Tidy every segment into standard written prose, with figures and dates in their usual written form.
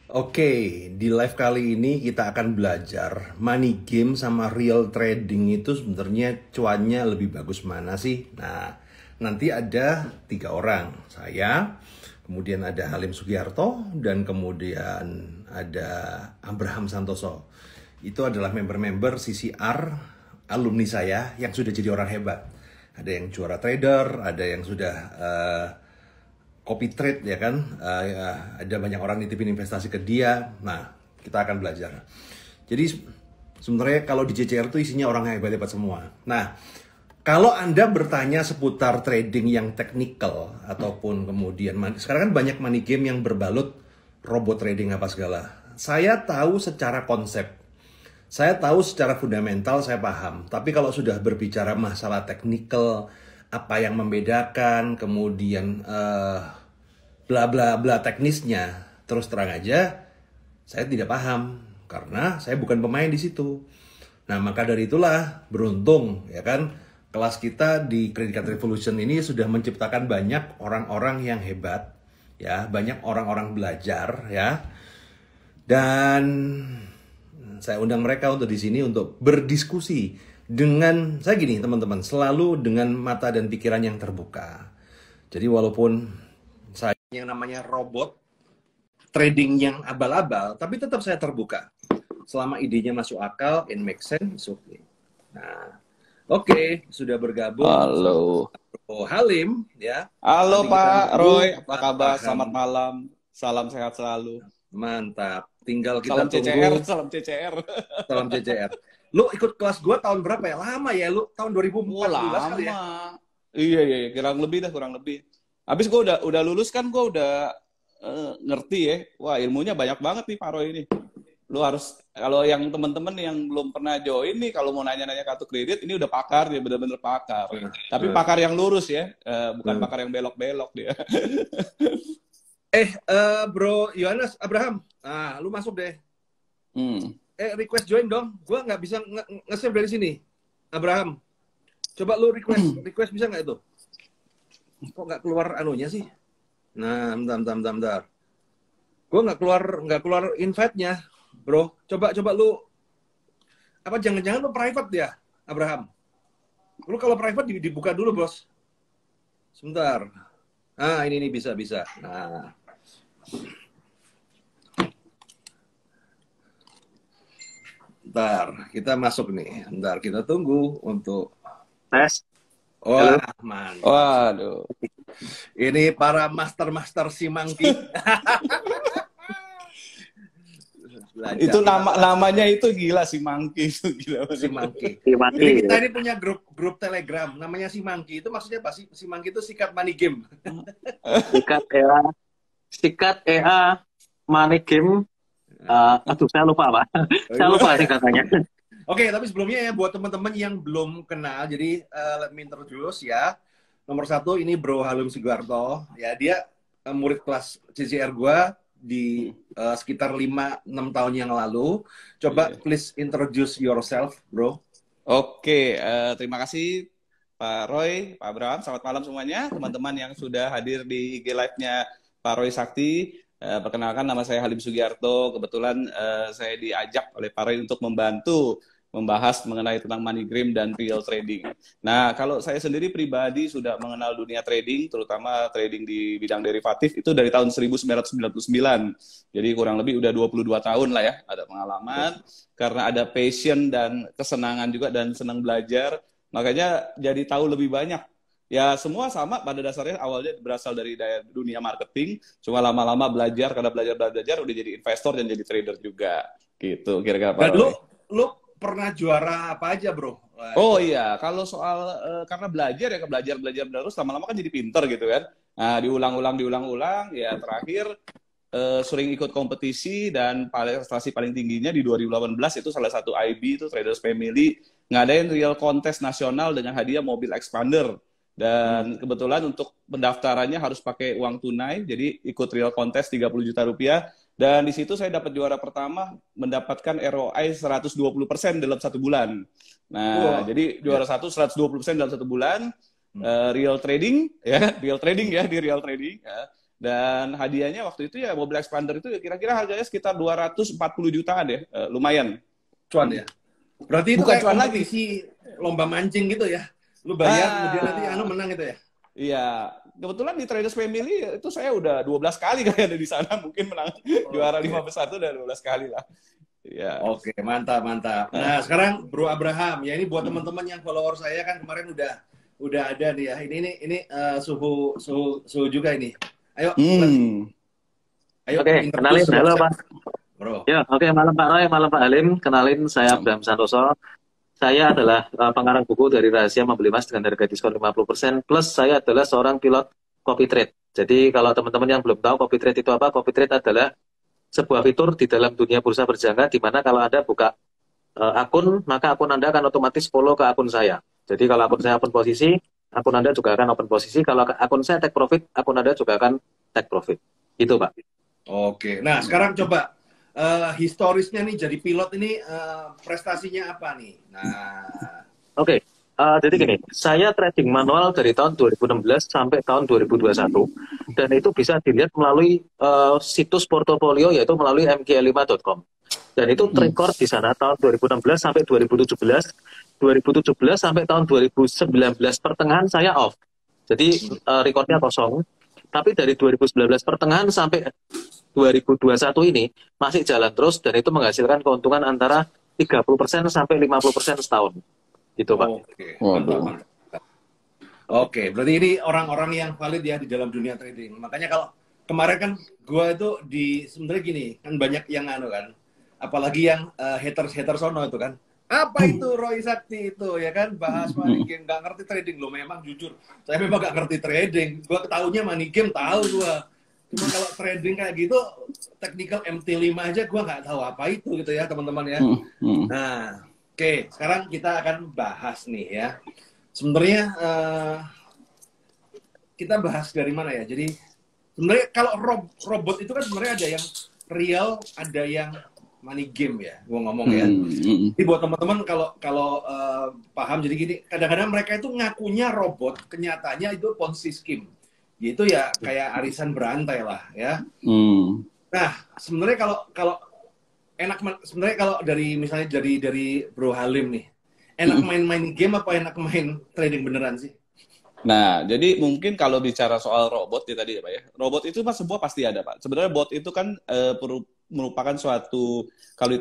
Oke, di live kali ini kita akan belajar money game sama real trading itu sebenarnya cuannya lebih bagus mana sih? Nah, nanti ada 3 orang, saya, kemudian ada Halim Sugiarto, dan kemudian ada Abraham Santoso. Itu adalah member-member CCR alumni saya yang sudah jadi orang hebat. Ada yang juara trader, ada yang sudah copy trade ya kan. Ada banyak orang nitipin investasi ke dia. Nah, kita akan belajar. Jadi sebenarnya kalau di CCR itu isinya orang yang hebat-hebat semua. Nah, kalau Anda bertanya seputar trading yang teknikal ataupun kemudian sekarang kan banyak money game yang berbalut robot trading apa segala. Saya tahu secara konsep. Saya tahu secara fundamental, saya paham. Tapi kalau sudah berbicara masalah teknikal, apa yang membedakan, kemudian bla bla bla teknisnya, terus terang aja, saya tidak paham karena saya bukan pemain di situ. Nah, maka dari itulah beruntung, ya kan, kelas kita di Credit Card Revolution ini sudah menciptakan banyak orang-orang yang hebat, ya, banyak orang-orang belajar, ya, dan saya undang mereka untuk di sini untuk berdiskusi dengan saya gini teman-teman, selalu dengan mata dan pikiran yang terbuka. Jadi walaupun saya yang namanya robot trading yang abal-abal, tapi tetap saya terbuka. Selama idenya masuk akal and make sense, okay. Nah, oke, sudah bergabung. Halo. Bro Halim, ya. Halo Nanti Pak Roy, apa kabar? paham. Selamat malam. Salam sehat selalu. Mantap. Tinggal kita Salam tunggu. CCR, salam CCR. Salam CCR. Lu ikut kelas gua tahun berapa ya? Lama ya lu? Tahun 2014 lama. kali ya? Iya, kurang lebih dah, kurang lebih. Habis gue udah lulus kan, gue udah ngerti ya. Wah, ilmunya banyak banget nih Pak Roy ini. Lu harus, kalau yang teman-teman yang belum pernah join nih, kalau mau nanya-nanya kartu kredit, ini udah pakar dia, bener-bener pakar. Tapi pakar yang lurus ya, bukan pakar yang belok-belok dia. Bro Yohanes Abraham, nah lu masuk deh. Request join dong. Gua nggak bisa nge-save dari sini. Abraham, coba lu request bisa nggak itu? Kok nggak keluar anunya sih? Nah, bentar. Gua nggak keluar invite-nya, bro. Coba lu, apa jangan-jangan lu private ya, Abraham? Lu kalau private dibuka dulu, bos. Sebentar. Ah, ini bisa. Nah. Bentar, kita masuk nih. Bentar, kita tunggu untuk tes. wah, mantap. Waduh. Ini para master si Monkey. Itu namanya itu gila, si Monkey itu gila. Si Monkey. Jadi kita ini punya grup Telegram namanya si Monkey. Itu maksudnya apa sih? Si Monkey itu sikat money game. Sikat EA money game. Aduh, saya lupa Pak. Saya lupa singkatannya. Oke, tapi sebelumnya ya buat teman-teman yang belum kenal, jadi let me introduce ya. Nomor 1 ini Bro Halim Sugiarto. Ya, dia murid kelas CCR gua di sekitar 5-6 tahun yang lalu. Coba please introduce yourself, bro. Oke, terima kasih Pak Roy, Pak Abraham. Selamat malam semuanya, teman-teman yang sudah hadir di IG Live-nya Pak Roy Sakti. Perkenalkan, nama saya Halim Sugiarto. Kebetulan saya diajak oleh Pak Roy untuk membantu membahas mengenai tentang money game dan real trading. Nah, kalau saya sendiri pribadi sudah mengenal dunia trading, terutama trading di bidang derivatif, itu dari tahun 1999. Jadi kurang lebih udah 22 tahun lah ya, ada pengalaman. Karena ada passion dan kesenangan juga, dan senang belajar, makanya jadi tahu lebih banyak. Ya semua sama pada dasarnya, awalnya berasal dari dunia marketing, cuma lama-lama belajar, karena belajar udah jadi investor dan jadi trader juga. Gitu, kira-kira Pak Roy. Lu pernah juara apa aja, bro? Oh iya, kalau soal karena belajar terus, lama-lama kan jadi pinter gitu kan. Nah, diulang-ulang, ya terakhir sering ikut kompetisi, dan prestasi paling tingginya di 2018 itu salah satu IB, itu Traders Family, ngadain real contest nasional dengan hadiah mobil expander. Dan kebetulan untuk pendaftarannya harus pakai uang tunai, jadi ikut real contest 30 juta rupiah. Dan di situ saya dapat juara pertama, mendapatkan ROI 120% dalam 1 bulan. Nah, jadi juara 120% dalam 1 bulan. Real trading ya, di real trading ya. Dan hadiahnya waktu itu ya mobil expander itu kira-kira harganya sekitar 240 jutaan ya, lumayan. Cuan ya. Berarti itu Bukan kayak cuan lagi. kompetisi lomba mancing gitu ya. Lu bayar kemudian nanti menang itu ya. Iya, kebetulan di Traders Family itu saya udah 12 kali kayaknya di sana, mungkin menang juara 5 besar itu udah 12 kali lah. Ya. Oke, mantap, mantap. Nah, sekarang Bro Abraham, ya ini buat teman-teman yang follower saya kan kemarin udah ada nih ya. Ini suhu juga ini. Ayo. Ayo. Oke, kenalin, halo Pak. Bro. Ya, oke, malam Pak Roy, malam Pak Halim. Kenalin, saya Abraham Santoso. Saya adalah pengarang buku dari Rahasia Membeli Emas dengan harga diskon 50%, plus saya adalah seorang pilot copy trade. Jadi kalau teman-teman yang belum tahu copy trade itu apa, copy trade adalah sebuah fitur di dalam dunia bursa berjangka, di mana kalau Anda buka akun, maka akun Anda akan otomatis follow ke akun saya. Jadi kalau akun saya open posisi, akun Anda juga akan open posisi. Kalau akun saya take profit, akun Anda juga akan take profit. Itu Pak. Oke, nah sekarang coba historisnya nih jadi pilot ini prestasinya apa nih? Nah, Oke, jadi gini, saya trading manual dari tahun 2016 sampai tahun 2021, dan itu bisa dilihat melalui situs portofolio, yaitu melalui mgl5.com. Dan itu record di sana tahun 2016 sampai 2017, 2017 sampai tahun 2019 pertengahan saya off. Jadi recordnya kosong. Tapi dari 2019 pertengahan sampai 2021 ini masih jalan terus, dan itu menghasilkan keuntungan antara 30% sampai 50% setahun. Gitu, Pak. Oke, mantap. Oke, berarti ini orang-orang yang valid ya di dalam dunia trading. Makanya kalau kemarin kan gua itu sebenarnya gini, kan banyak yang kan, apalagi yang haters sono itu kan. Apa itu Roy Sakti itu ya kan, bahas money game, nggak ngerti trading lo. Memang jujur, saya memang nggak ngerti trading. Gua ketahunya money game tahu gua. Cuma kalau trading kayak gitu, technical MT5 aja gua nggak tahu apa itu gitu ya teman-teman ya. Nah, oke, sekarang kita akan bahas nih ya. Sebenarnya kita bahas dari mana ya? Jadi sebenarnya kalau robot itu kan sebenarnya ada yang real, ada yang money game ya, gue ngomong ya. Jadi buat teman-teman kalau paham, jadi gini, kadang-kadang mereka itu ngakunya robot, kenyataannya itu Ponzi scheme. Itu ya kayak arisan berantai lah ya. Nah, sebenarnya kalau enak sebenarnya kalau dari misalnya dari Bro Halim nih, enak main game apa enak main trading beneran sih? Nah, jadi mungkin kalau bicara soal robot ya tadi ya Pak ya, robot itu Pak semua pasti ada Pak. Sebenarnya bot itu kan merupakan suatu, kalau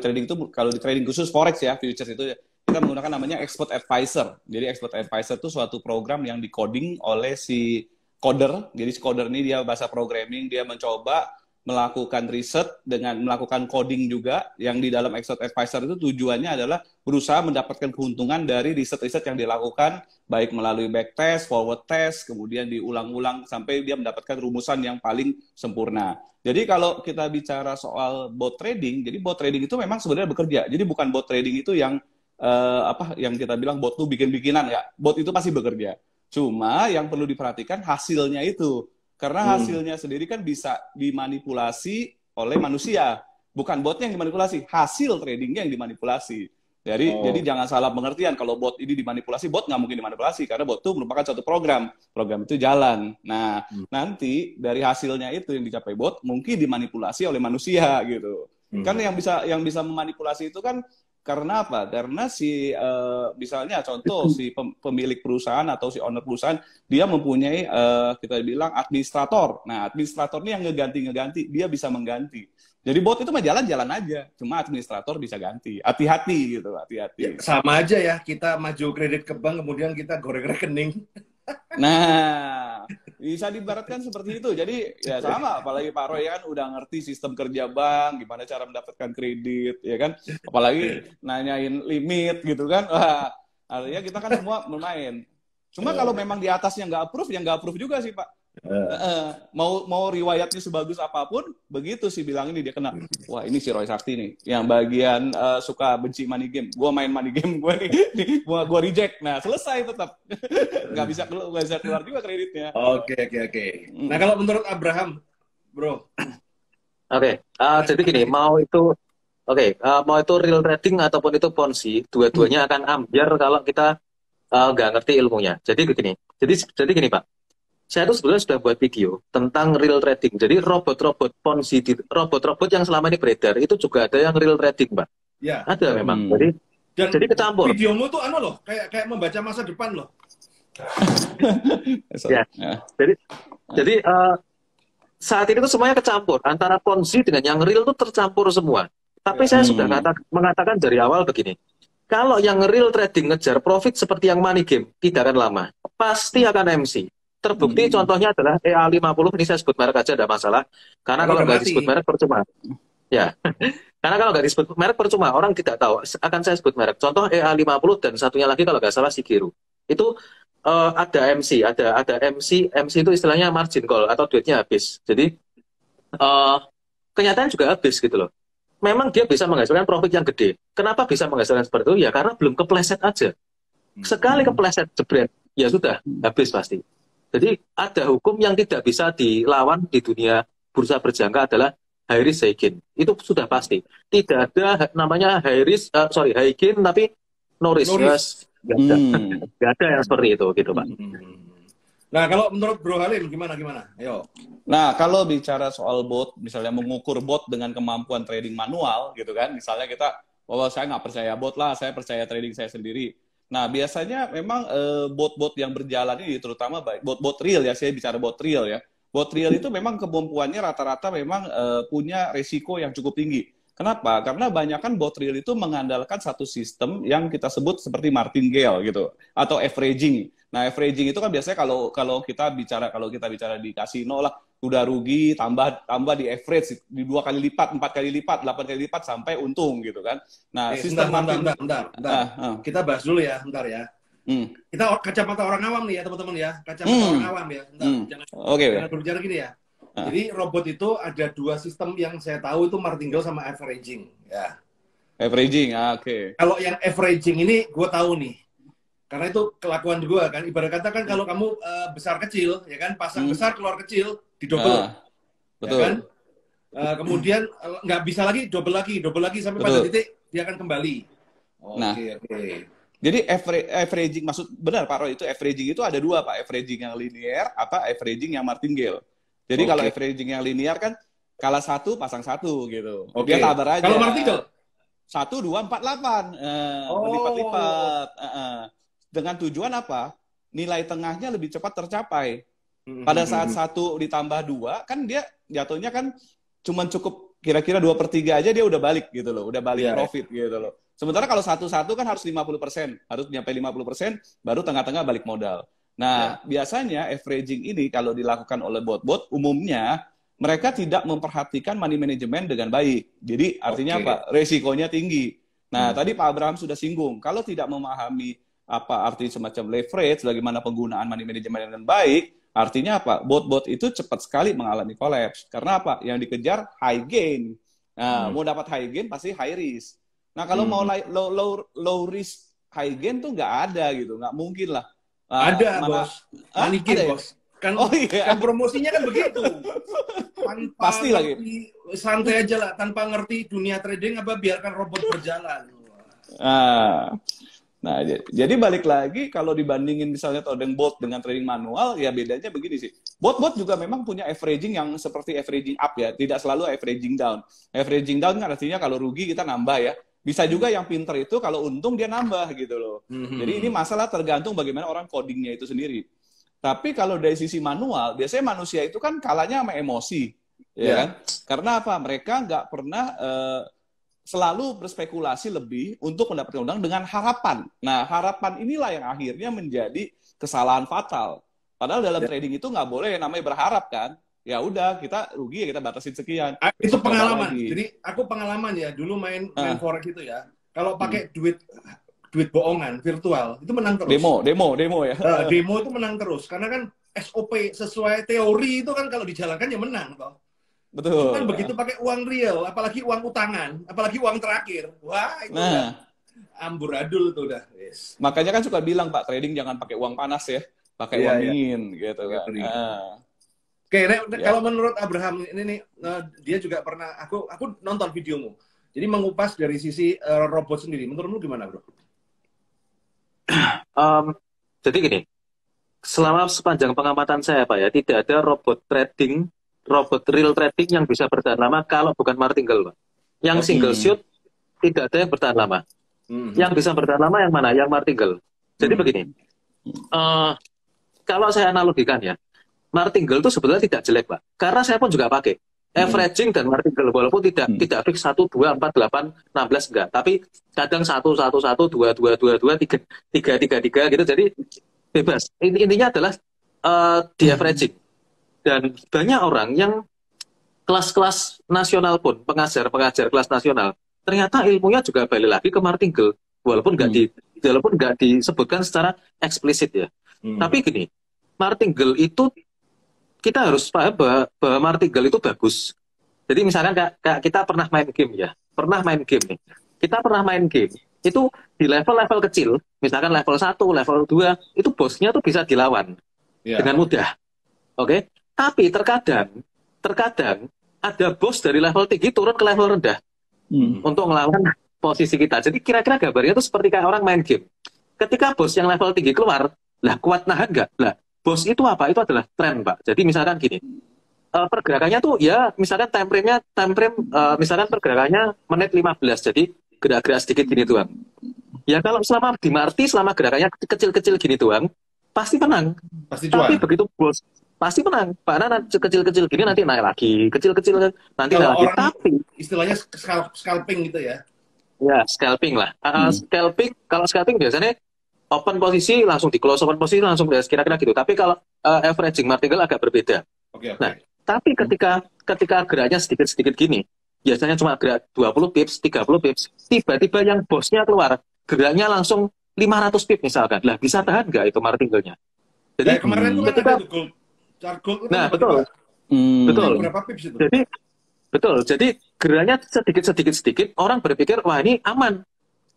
di trading khusus forex ya, futures itu kita menggunakan namanya expert advisor. Jadi expert advisor itu suatu program yang di-coding oleh si coder. Jadi si coder ini dia bahasa programming, dia mencoba melakukan riset dengan melakukan coding juga, yang di dalam expert advisor itu tujuannya adalah berusaha mendapatkan keuntungan dari riset-riset yang dilakukan, baik melalui backtest, forward test, kemudian diulang-ulang sampai dia mendapatkan rumusan yang paling sempurna. Jadi kalau kita bicara soal bot trading, jadi bot trading itu memang sebenarnya bekerja. Jadi bukan bot trading itu yang yang kita bilang bot itu bikin-bikinan ya. Bot itu pasti bekerja. Cuma yang perlu diperhatikan hasilnya itu. Karena hasilnya sendiri kan bisa dimanipulasi oleh manusia. Bukan botnya yang dimanipulasi, hasil tradingnya yang dimanipulasi. Jadi jangan salah pengertian, kalau bot ini dimanipulasi, bot nggak mungkin dimanipulasi. Karena bot itu merupakan suatu program. Program itu jalan. Nah, nanti dari hasilnya itu yang dicapai bot, mungkin dimanipulasi oleh manusia gitu. Kan yang bisa memanipulasi itu kan karena apa? Karena si misalnya contoh si pemilik perusahaan atau si owner perusahaan, dia mempunyai kita bilang administrator. Nah, administrator ini yang ngeganti, dia bisa mengganti. Jadi bot itu mah jalan-jalan aja, cuma administrator bisa ganti. Hati-hati gitu, hati-hati. Ya, sama aja ya, kita maju kredit ke bank kemudian kita goreng rekening. Nah, bisa diibaratkan seperti itu. Jadi ya sama, apalagi Pak Roy kan udah ngerti sistem kerja bank, gimana cara mendapatkan kredit, ya kan? Apalagi nanyain limit gitu kan. Wah, artinya kita kan semua bermain. Cuma kalau memang di atasnya nggak approve, ya nggak approve juga sih Pak. Mau riwayatnya sebagus apapun, begitu sih bilang ini dia kena. Wah ini si Roy Sakti nih, yang bagian suka benci money game. Gua main money game, gua reject. Nah selesai tetap, nggak bisa keluar juga kreditnya. Oke. Nah kalau menurut Abraham, Bro. Oke, jadi gini, mau itu real trading ataupun itu Ponzi, dua-duanya akan ambiar kalau kita nggak ngerti ilmunya. Jadi gini Pak. saya tuh sebenarnya sudah buat video tentang real trading. Jadi robot-robot Ponzi, robot-robot yang selama ini beredar itu juga ada yang real trading, Mbak. Ya. Ada memang. Jadi kecampur. Videomu tuh loh, kayak membaca masa depan loh. Ya. Jadi saat ini tuh semuanya kecampur antara Ponzi dengan yang real tuh tercampur semua. Tapi saya sudah mengatakan dari awal begini. Kalau yang real trading ngejar profit seperti yang money game, tidak akan lama. Pasti akan MC. Terbukti contohnya adalah EA50, ini saya sebut merek aja, tidak masalah. Karena kalau nggak disebut merek percuma. Ya, karena kalau nggak disebut merek percuma, orang tidak tahu. Akan saya sebut merek. Contoh EA50 dan satunya lagi kalau nggak salah Shigeru. Itu ada MC, ada MC itu istilahnya margin call atau duitnya habis. Jadi kenyataan juga habis gitu loh. Memang dia bisa menghasilkan profit yang gede. Kenapa bisa menghasilkan seperti itu? Ya karena belum kepleset aja. Sekali kepleset jebret, ya sudah habis pasti. Jadi ada hukum yang tidak bisa dilawan di dunia bursa berjangka adalah high risk high gain. Itu sudah pasti. Tidak ada namanya high gain tapi no risk. Nggak ada yang seperti itu gitu, Pak. Nah, kalau menurut Bro Halim gimana? Ayo. Nah, kalau bicara soal bot, misalnya mengukur bot dengan kemampuan trading manual, gitu kan, misalnya kita, saya nggak percaya bot lah, saya percaya trading saya sendiri. Nah, biasanya memang bot-bot yang berjalan ini, terutama bot-bot real ya, saya bicara bot real ya. Bot real itu memang kemampuannya rata-rata memang punya resiko yang cukup tinggi. Kenapa? Karena banyak kan bot real itu mengandalkan satu sistem yang kita sebut seperti martingale gitu, atau averaging. Nah, averaging itu kan biasanya kalau kita bicara di kasino lah, udah rugi tambah di average di 2 kali lipat, 4 kali lipat, 8 kali lipat sampai untung gitu kan. Nah, sistem bentar. Kita bahas dulu ya, bentar ya. Kita kacamata orang awam nih ya, teman-teman ya. Kacamata orang awam ya. Bentar, jangan berbicara gini ya. Jadi robot itu ada 2 sistem yang saya tahu itu martingale sama averaging ya. Averaging, oke. Kalau yang averaging ini gue tahu nih. Karena itu kelakuan gue kan, ibarat kata kan kalau kamu besar kecil, ya kan, pasang besar keluar kecil, didobel, betul. Ya kan? Kemudian nggak bisa lagi, double lagi sampai pada titik dia akan kembali. Oke. Jadi averaging, benar Pak Roy, itu averaging itu ada 2 Pak, averaging yang linear, averaging yang martingale. Jadi kalau averaging yang linear kan kalah 1 pasang 1 gitu. Dia tabar aja. Kalau martingale 1, 2, 4, 8. Lipat-lipat. Dengan tujuan apa? Nilai tengahnya lebih cepat tercapai. Pada saat 1 ditambah 2, kan dia jatuhnya kan cuma cukup kira-kira 2/3 aja dia udah balik gitu loh. Udah balik profit gitu loh. Sementara kalau 1-1 kan harus 50%. Harus nyampe 50%, baru tengah-tengah balik modal. Nah, biasanya averaging ini kalau dilakukan oleh bot-bot, umumnya mereka tidak memperhatikan money management dengan baik. Jadi artinya apa? Resikonya tinggi. Nah, tadi Pak Abraham sudah singgung, kalau tidak memahami apa arti semacam leverage, bagaimana penggunaan money management dengan baik, artinya apa? Bot-bot itu cepat sekali mengalami collapse. Karena apa? Yang dikejar high gain. Nah, mau dapat high gain pasti high risk. Nah, kalau mau low risk high gain tuh nggak ada gitu, nggak mungkin lah. Ada, Bos. Money game, Bos. Kan, kan promosinya kan begitu. Pasti lagi. Santai aja lah, tanpa ngerti dunia trading, biarkan robot berjalan. Nah, jadi balik lagi kalau dibandingin misalnya trading bot dengan trading manual, ya bedanya begini sih. Bot-bot juga memang punya averaging yang seperti averaging up ya, tidak selalu averaging down. Averaging down kan artinya kalau rugi kita nambah ya. Bisa juga yang pinter itu kalau untung dia nambah gitu loh. Jadi ini masalah tergantung bagaimana orang codingnya itu sendiri. Tapi kalau dari sisi manual, biasanya manusia itu kan kalahnya sama emosi. Ya kan? Karena apa? Mereka nggak pernah selalu berspekulasi lebih untuk mendapatkan untung dengan harapan. Nah, harapan inilah yang akhirnya menjadi kesalahan fatal. Padahal dalam trading itu nggak boleh namanya berharap kan. Ya udah kita rugi ya kita batasin sekian. Itu pengalaman. Jadi aku pengalaman ya dulu main forex itu ya. Kalau pakai duit bohongan virtual itu menang terus. Demo ya. Demo itu menang terus karena kan SOP sesuai teori itu kan kalau dijalankan ya menang toh. Betul. Kan begitu pakai uang real, apalagi uang utangan, apalagi uang terakhir. Wah, itu udah amburadul tuh udah. Yes. Makanya kan suka bilang Pak trading jangan pakai uang panas ya, pakai uang dingin gitu kan. Oke, kalau menurut Abraham ini nih, dia juga pernah, aku nonton videomu. Jadi mengupas dari sisi robot sendiri. Menurutmu gimana, Bro? Jadi gini, selama sepanjang pengamatan saya Pak ya, tidak ada robot real trading yang bisa bertahan lama kalau bukan martingale Pak. Yang single Hmm. shoot tidak ada yang bertahan lama. Yang bisa bertahan lama yang mana? Yang martingale. Jadi begini, eh, kalau saya analogikan ya, martingale itu sebetulnya tidak jelek Pak, karena saya pun juga pakai averaging dan martingale, walaupun tidak fix 1, 2, 4, 8, 16 enggak, tapi kadang 1, 1, 1, 2, 2, 2, 2, 3, 3, 3, 3 gitu, jadi bebas. Intinya adalah di averaging. Dan banyak orang yang kelas-kelas nasional pun, pengajar-pengajar kelas nasional, ternyata ilmunya juga balik lagi ke martingale, walaupun nggak disebutkan secara eksplisit ya. Tapi gini, martingale itu kita harus paham bahwa martingale itu bagus. Jadi misalkan kayak kita pernah main game ya, pernah main game nih. Kita pernah main game, itu di level-level kecil, misalkan level 1, level 2, itu bosnya tuh bisa dilawan dengan mudah. Oke? Tapi terkadang ada bos dari level tinggi turun ke level rendah untuk melawan posisi kita. Jadi kira-kira gambarnya itu seperti kayak orang main game. Ketika bos yang level tinggi keluar, lah kuat nahan nggak? Lah, bos itu apa? Itu adalah tren, Pak. Jadi misalkan gini, pergerakannya tuh ya misalkan time frame misalkan pergerakannya menit 15, jadi gerak-gerak sedikit gini doang. Ya kalau selama di Marti, selama gerakannya kecil-kecil gini doang, pasti menang. Pasti Tapi cuan. begitu bos, pasti menang. Karena kecil-kecil gini nanti naik lagi, kecil-kecil nanti naik Kalau lagi. orang Tapi istilahnya scalping gitu ya. ya scalping lah. Kalau scalping biasanya open posisi langsung di close, open posisi langsung kira-kira gitu. Tapi kalau averaging martingale agak berbeda. Oke. Nah, tapi ketika geraknya sedikit-sedikit gini, biasanya cuma gerak 20 pips, 30 pips, tiba-tiba yang bosnya keluar, geraknya langsung 500 pips misalkan. Lah, bisa tahan nggak itu martingale-nya? Jadi Kemarin itu kan ketika ada gold. Gold itu nah tiba-tiba betul. berapa pips itu? Jadi betul. Jadi geraknya sedikit, orang berpikir wah ini aman.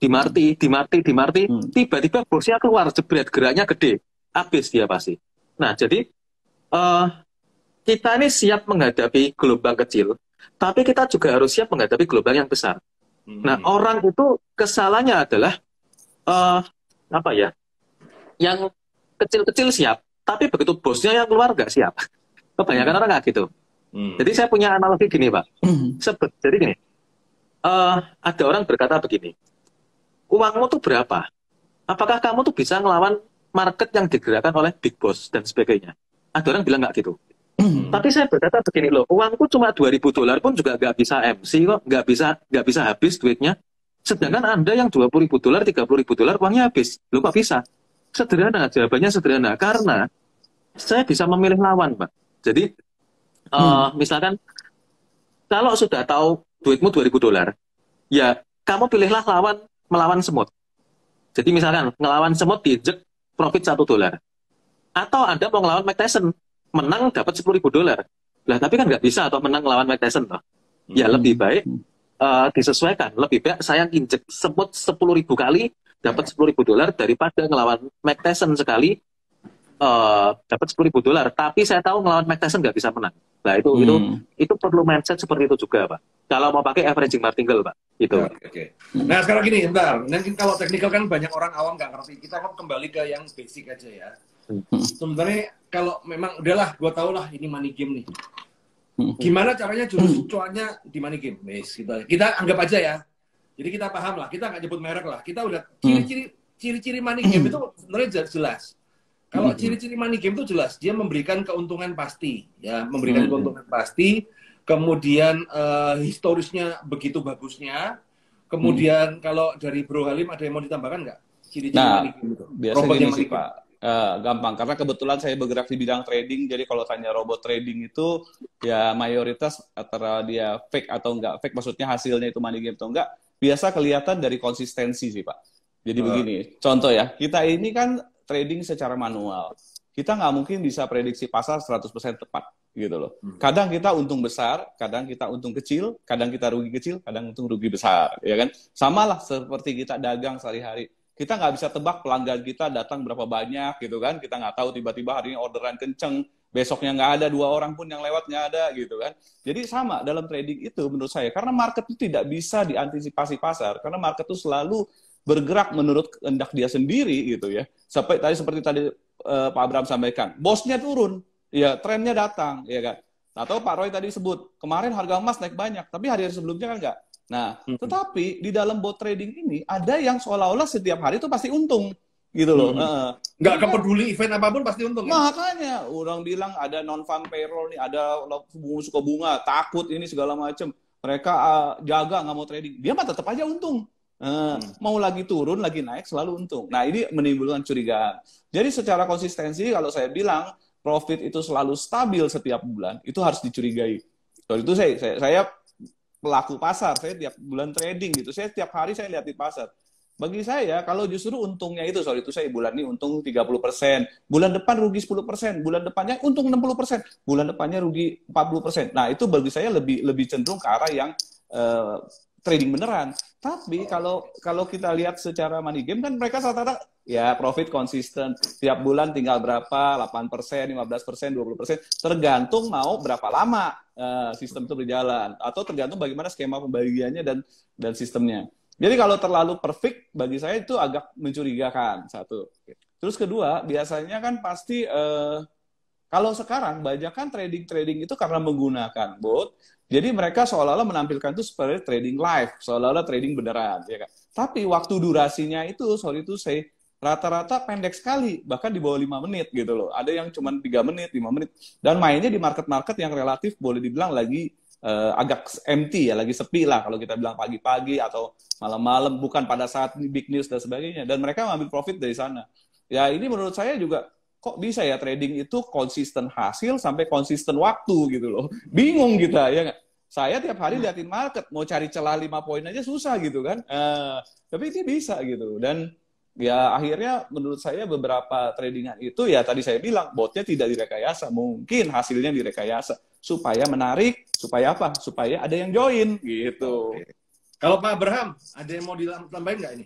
Di Marti. Tiba-tiba bosnya keluar, jebret, geraknya gede, habis dia pasti. Nah, jadi kita ini siap menghadapi gelombang kecil, tapi kita juga harus siap menghadapi gelombang yang besar. Nah, orang itu kesalahannya adalah apa ya? Yang kecil-kecil siap, tapi begitu bosnya yang keluar nggak siap. Kebanyakan orang nggak gitu. Jadi saya punya analogi gini, Pak. Jadi gini, ada orang berkata begini, uangmu tuh berapa? Apakah kamu tuh bisa ngelawan market yang digerakkan oleh big boss dan sebagainya? Ada orang bilang nggak gitu. Tapi saya berkata begini loh, uangku cuma $2.000 pun juga nggak bisa MC kok, nggak bisa habis duitnya. Sedangkan Anda yang $20.000, $30.000 uangnya habis. Loh kok bisa? Sederhana, jawabannya sederhana. Karena saya bisa memilih lawan, Pak. Jadi, misalkan, kalau sudah tahu duitmu $2.000, ya kamu pilihlah melawan semut. Jadi misalkan, ngelawan semut diinjek profit $1. Atau Anda mau ngelawan Mike Tyson, menang dapat $10.000. Lah, tapi kan nggak bisa atau menang ngelawan Mike Tyson, toh. Ya lebih baik disesuaikan. Lebih baik saya injek semut 10.000 kali, dapat $10.000 daripada ngelawan Mike Tyson sekali dapat $10.000. Tapi saya tahu ngelawan Mike Tyson nggak bisa menang. Nah itu perlu mindset seperti itu juga, Pak. Kalau mau pakai averaging martingale, Pak. Itu. Oke. Nah sekarang gini, bentar. Nanti kalau teknikal kan banyak orang awam nggak ngerti. Kita kan kembali ke yang basic aja ya. Sebenarnya kalau memang udahlah, gue tau lah ini money game nih. Gimana caranya jurus cuannya di money game? Kita anggap aja ya. Jadi kita paham lah, kita nggak nyebut merek lah. Kita udah ciri-ciri money game itu sebenarnya jelas. Kalau ciri-ciri money game itu jelas, dia memberikan keuntungan pasti, ya, memberikan keuntungan pasti. Kemudian historisnya begitu bagusnya. Kemudian kalau dari Bro Halim ada yang mau ditambahkan nggak? Ciri-ciri money game itu. Biasanya gini sih, Pak. Gampang, karena kebetulan saya bergerak di bidang trading, jadi kalau tanya robot trading itu ya mayoritas antara dia fake atau enggak fake, maksudnya hasilnya itu money game atau enggak, biasa kelihatan dari konsistensi sih, Pak. Jadi begini, contoh ya, kita ini kan trading secara manual, kita nggak mungkin bisa prediksi pasar 100% tepat gitu loh. Kadang kita untung besar, kadang kita untung kecil, kadang kita rugi kecil, kadang untung rugi besar, ya kan? Sama lah seperti kita dagang sehari-hari. Kita nggak bisa tebak pelanggan kita datang berapa banyak gitu kan, kita nggak tahu tiba-tiba hari ini orderan kenceng, besoknya nggak ada, 2 orang pun yang lewat nggak ada gitu kan. Jadi sama dalam trading itu menurut saya, karena market itu tidak bisa diantisipasi pasar, karena market itu selalu bergerak menurut kehendak dia sendiri gitu ya. Sampai tadi seperti tadi Pak Abraham sampaikan, bosnya turun, ya trennya datang, ya kan. Atau Pak Roy tadi sebut, kemarin harga emas naik banyak, tapi hari-hari sebelumnya kan enggak. Nah, tetapi di dalam bot trading ini ada yang seolah-olah setiap hari itu pasti untung, gitu loh. Nggak kepeduli event apapun pasti untung. Makanya orang bilang ada non-farm payroll nih, ada suku bunga, takut ini segala macam. Mereka jaga nggak mau trading, dia mah tetap aja untung. Mau lagi turun, lagi naik, selalu untung. Nah, ini menimbulkan curigaan. Jadi secara konsistensi, kalau saya bilang profit itu selalu stabil setiap bulan, itu harus dicurigai. Soal itu saya pelaku pasar, saya tiap bulan trading gitu. Saya tiap hari saya lihat di pasar. Bagi saya, kalau justru untungnya itu, soal itu saya bulan ini untung 30%, bulan depan rugi 10%, bulan depannya untung 60%, bulan depannya rugi 40%. Nah, itu bagi saya lebih cenderung ke arah yang trading beneran. Tapi kalau kita lihat secara money game kan mereka rata-rata ya profit konsisten. Tiap bulan tinggal berapa, 8%, 15%, 20%. Tergantung mau berapa lama sistem itu berjalan. Atau tergantung bagaimana skema pembagiannya dan sistemnya. Jadi kalau terlalu perfect, bagi saya itu agak mencurigakan, satu. Terus kedua, biasanya kan pasti kalau sekarang banyak kan trading itu karena menggunakan bot, jadi mereka seolah-olah menampilkan itu seperti trading live, seolah-olah trading beneran, ya kan? Tapi waktu durasinya itu, sorry itu saya rata-rata pendek sekali, bahkan di bawah 5 menit gitu loh. Ada yang cuma 3 menit, 5 menit. Dan mainnya di market-market yang relatif boleh dibilang lagi agak empty ya, lagi sepi lah kalau kita bilang pagi-pagi atau malam-malam, bukan pada saat big news dan sebagainya. Dan mereka mengambil profit dari sana. Ya ini menurut saya juga kok bisa ya trading itu konsisten hasil sampai konsisten waktu gitu loh. Bingung kita ya nggak? Saya tiap hari liatin market, mau cari celah 5 poin aja susah gitu kan. Tapi ini bisa gitu. Dan ya akhirnya menurut saya beberapa tradingan itu ya tadi saya bilang botnya tidak direkayasa. Mungkin hasilnya direkayasa. Supaya menarik, supaya apa? Supaya ada yang join gitu. Oke. Kalau Pak Abraham, ada yang mau ditambahin nggak ini?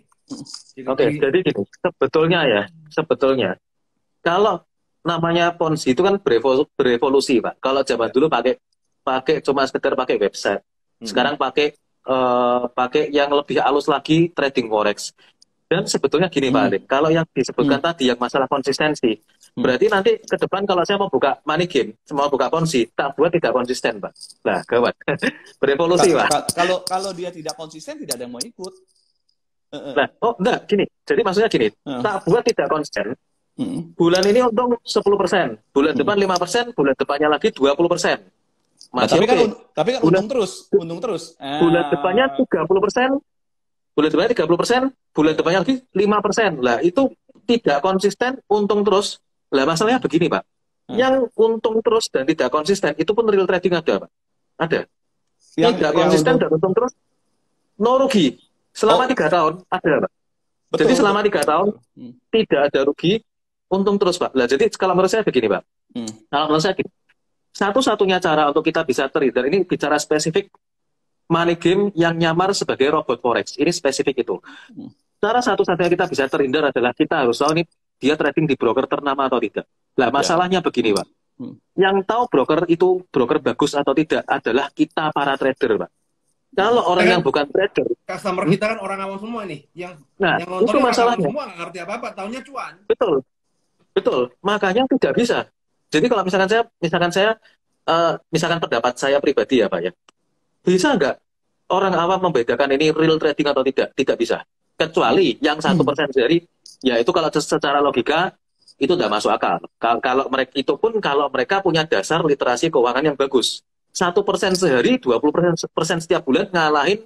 Oke, jadi gini, sebetulnya kalau namanya Ponzi itu kan berevolusi, Pak. Kalau zaman dulu pakai cuma sekedar pakai website. Sekarang pakai yang lebih halus lagi trading forex. Dan sebetulnya gini Pak Alif, kalau yang disebutkan tadi yang masalah konsistensi, berarti nanti ke depan kalau saya mau buka money game, mau buka Ponzi, tak buat tidak konsisten, Pak. Nah, gawat. Berevolusi, Pak. Kalau dia tidak konsisten, tidak ada yang mau ikut. Nah, enggak, gini. Jadi maksudnya gini, tak buat tidak konsisten, bulan ini untung 10%, bulan depan 5%, bulan depannya lagi 20%. Masih tapi kan untung terus. Bulan depannya 30%, bulan depannya 30%, bulan depannya lagi 5%. Lah, itu tidak konsisten, untung terus. Lah, masalahnya begini, Pak. Yang untung terus dan tidak konsisten, itu pun real trading ada, Pak. Ada. Tidak konsisten dan untung terus, no rugi. Selama 3 tahun, ada, Pak. Betul, jadi selama 3 tahun, tidak ada rugi, untung terus, Pak. Lah, jadi kalau menurut saya begini, Pak. Kalau menurut saya gini, satu-satunya cara untuk kita bisa trader, ini bicara spesifik money game yang nyamar sebagai robot forex. Ini spesifik itu. Cara satu-satunya kita bisa terhindar adalah kita harus tahu nih dia trading di broker ternama atau tidak. Lah masalahnya begini, Pak. Yang tahu broker itu broker bagus atau tidak adalah kita para trader, Pak. Kalau orang yang bukan trader, customer kita kan orang awam semua nih, yang itu masalahnya. Semua nggak ngerti apa-apa, taunya cuan. Betul. Makanya tidak bisa. Jadi kalau misalkan pendapat saya pribadi ya Pak ya, bisa nggak orang awam membedakan ini real trading atau tidak? Tidak bisa. Kecuali yang 1% sehari, ya itu kalau secara logika itu tidak masuk akal. Kalau mereka punya dasar literasi keuangan yang bagus. 1% sehari, 20% setiap bulan ngalahin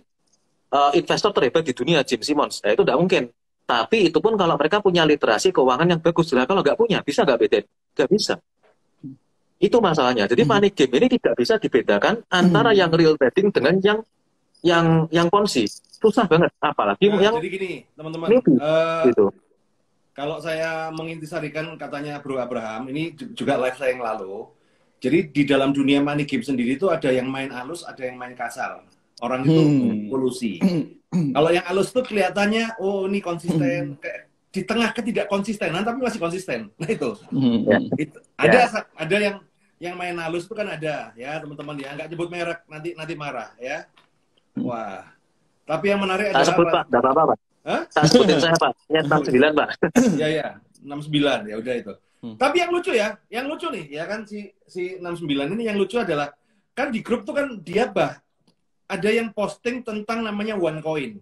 investor terhebat di dunia, Jim Simons. Itu tidak mungkin. Tapi itu pun kalau mereka punya literasi keuangan yang bagus. Lah kalau nggak punya, bisa nggak beda? Nggak bisa. Itu masalahnya. Jadi money game ini tidak bisa dibedakan antara yang real trading dengan yang Ponzi. Susah banget. Apalagi yang jadi gini, teman-teman. Gitu. Kalau saya mengintisarikan katanya Bro Abraham, ini juga live saya yang lalu. Jadi di dalam dunia money game sendiri itu ada yang main halus, ada yang main kasar. Orang itu evolusi. Kalau yang halus tuh kelihatannya, oh ini konsisten. Kayak di tengah ketidak konsistenan, tapi masih konsisten. Nah itu. Ada yang main halus itu kan ada, ya teman-teman ya. Nggak nyebut merek, nanti marah ya. Wah. Tapi yang menarik adalah sebut Pak, nggak apa-apa Pak. Tak sebutin saya Pak. Ya 69 Pak. Ya 69 ya udah itu. Tapi yang lucu nih, ya kan si 69 ini yang lucu adalah kan di grup tuh kan dia ada yang posting tentang namanya OneCoin.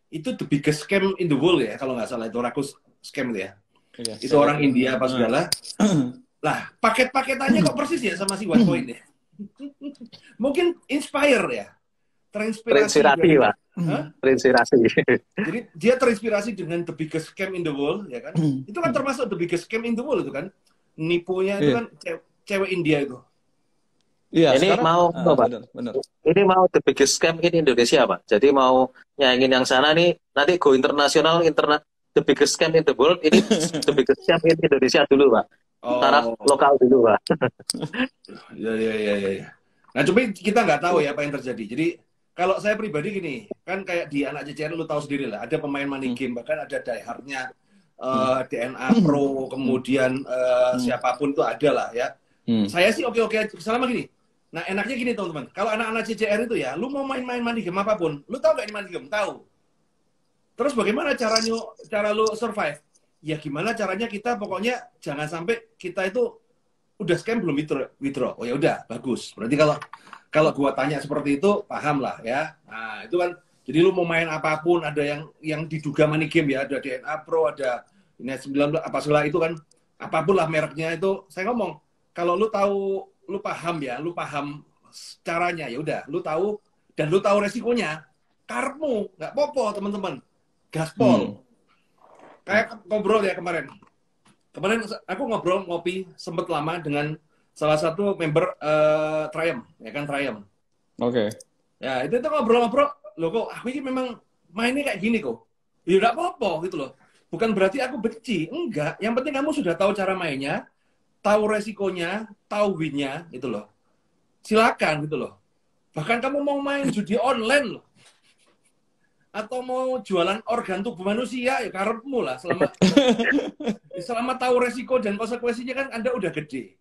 Itu the biggest scam in the world ya, kalau nggak salah itu Rakus scam itu ya. Iya, Itu orang India apa segala. Lah, paket-paketannya kok persis ya sama si OneCoin ya. Mungkin inspire ya. Terinspirasi Pak. Terinspirasi. Jadi dia terinspirasi dengan the biggest scam in the world, ya kan? Itu kan termasuk the biggest scam in the world itu kan. Nipunya itu kan cewek India itu. Iya, ini sekarang, mau Pak. benar. Ini mau the biggest scam in Indonesia, Pak. Jadi mau nyaingin yang sana nih, nanti go internasional, the biggest scam in the world, ini the biggest scam in Indonesia dulu, Pak. Taraf lokal dulu, Pak. Ya. Nah, cuma kita nggak tahu ya apa yang terjadi. Jadi kalau saya pribadi gini, kan kayak di anak CCR lu tahu sendiri lah, ada pemain money game, bahkan ada diehardnya DNA Pro, kemudian siapapun itu ada lah ya. Saya sih oke-oke selama gini. Nah, enaknya gini teman-teman, kalau anak-anak CCR itu ya, lu mau main-main money game apapun, lu tahu nggak ini money game? Tahu. Terus bagaimana cara lu survive? Ya gimana caranya kita pokoknya jangan sampai kita itu udah scam belum withdraw. Oh ya udah, bagus. Berarti kalau gua tanya seperti itu, paham lah ya. Nah, itu kan jadi lu mau main apapun, ada yang diduga money game ya, ada DNA Pro, ada ini 19 apa segala itu kan, apapun lah mereknya itu. Saya ngomong, kalau lu tahu, lu paham caranya, ya udah, lu tahu dan lu tahu resikonya, karepmu, nggak popo teman-teman, gaspol. Kayak ngobrol ya kemarin aku ngopi sempet lama dengan salah satu member Triumph, ya kan Triumph. Oke. Ya itu ngobrol-ngobrol, loh kok aku ini memang mainnya kayak gini kok. Ya nggak apa-apa gitu loh. Bukan berarti aku benci, enggak. Yang penting kamu sudah tahu cara mainnya, tahu resikonya, tahu winnya, gitu loh. Silakan gitu loh. Bahkan kamu mau main judi online loh, atau mau jualan organ tubuh manusia, ya karepmu lah. Selama tahu resiko dan konsekuensinya kan Anda udah gede.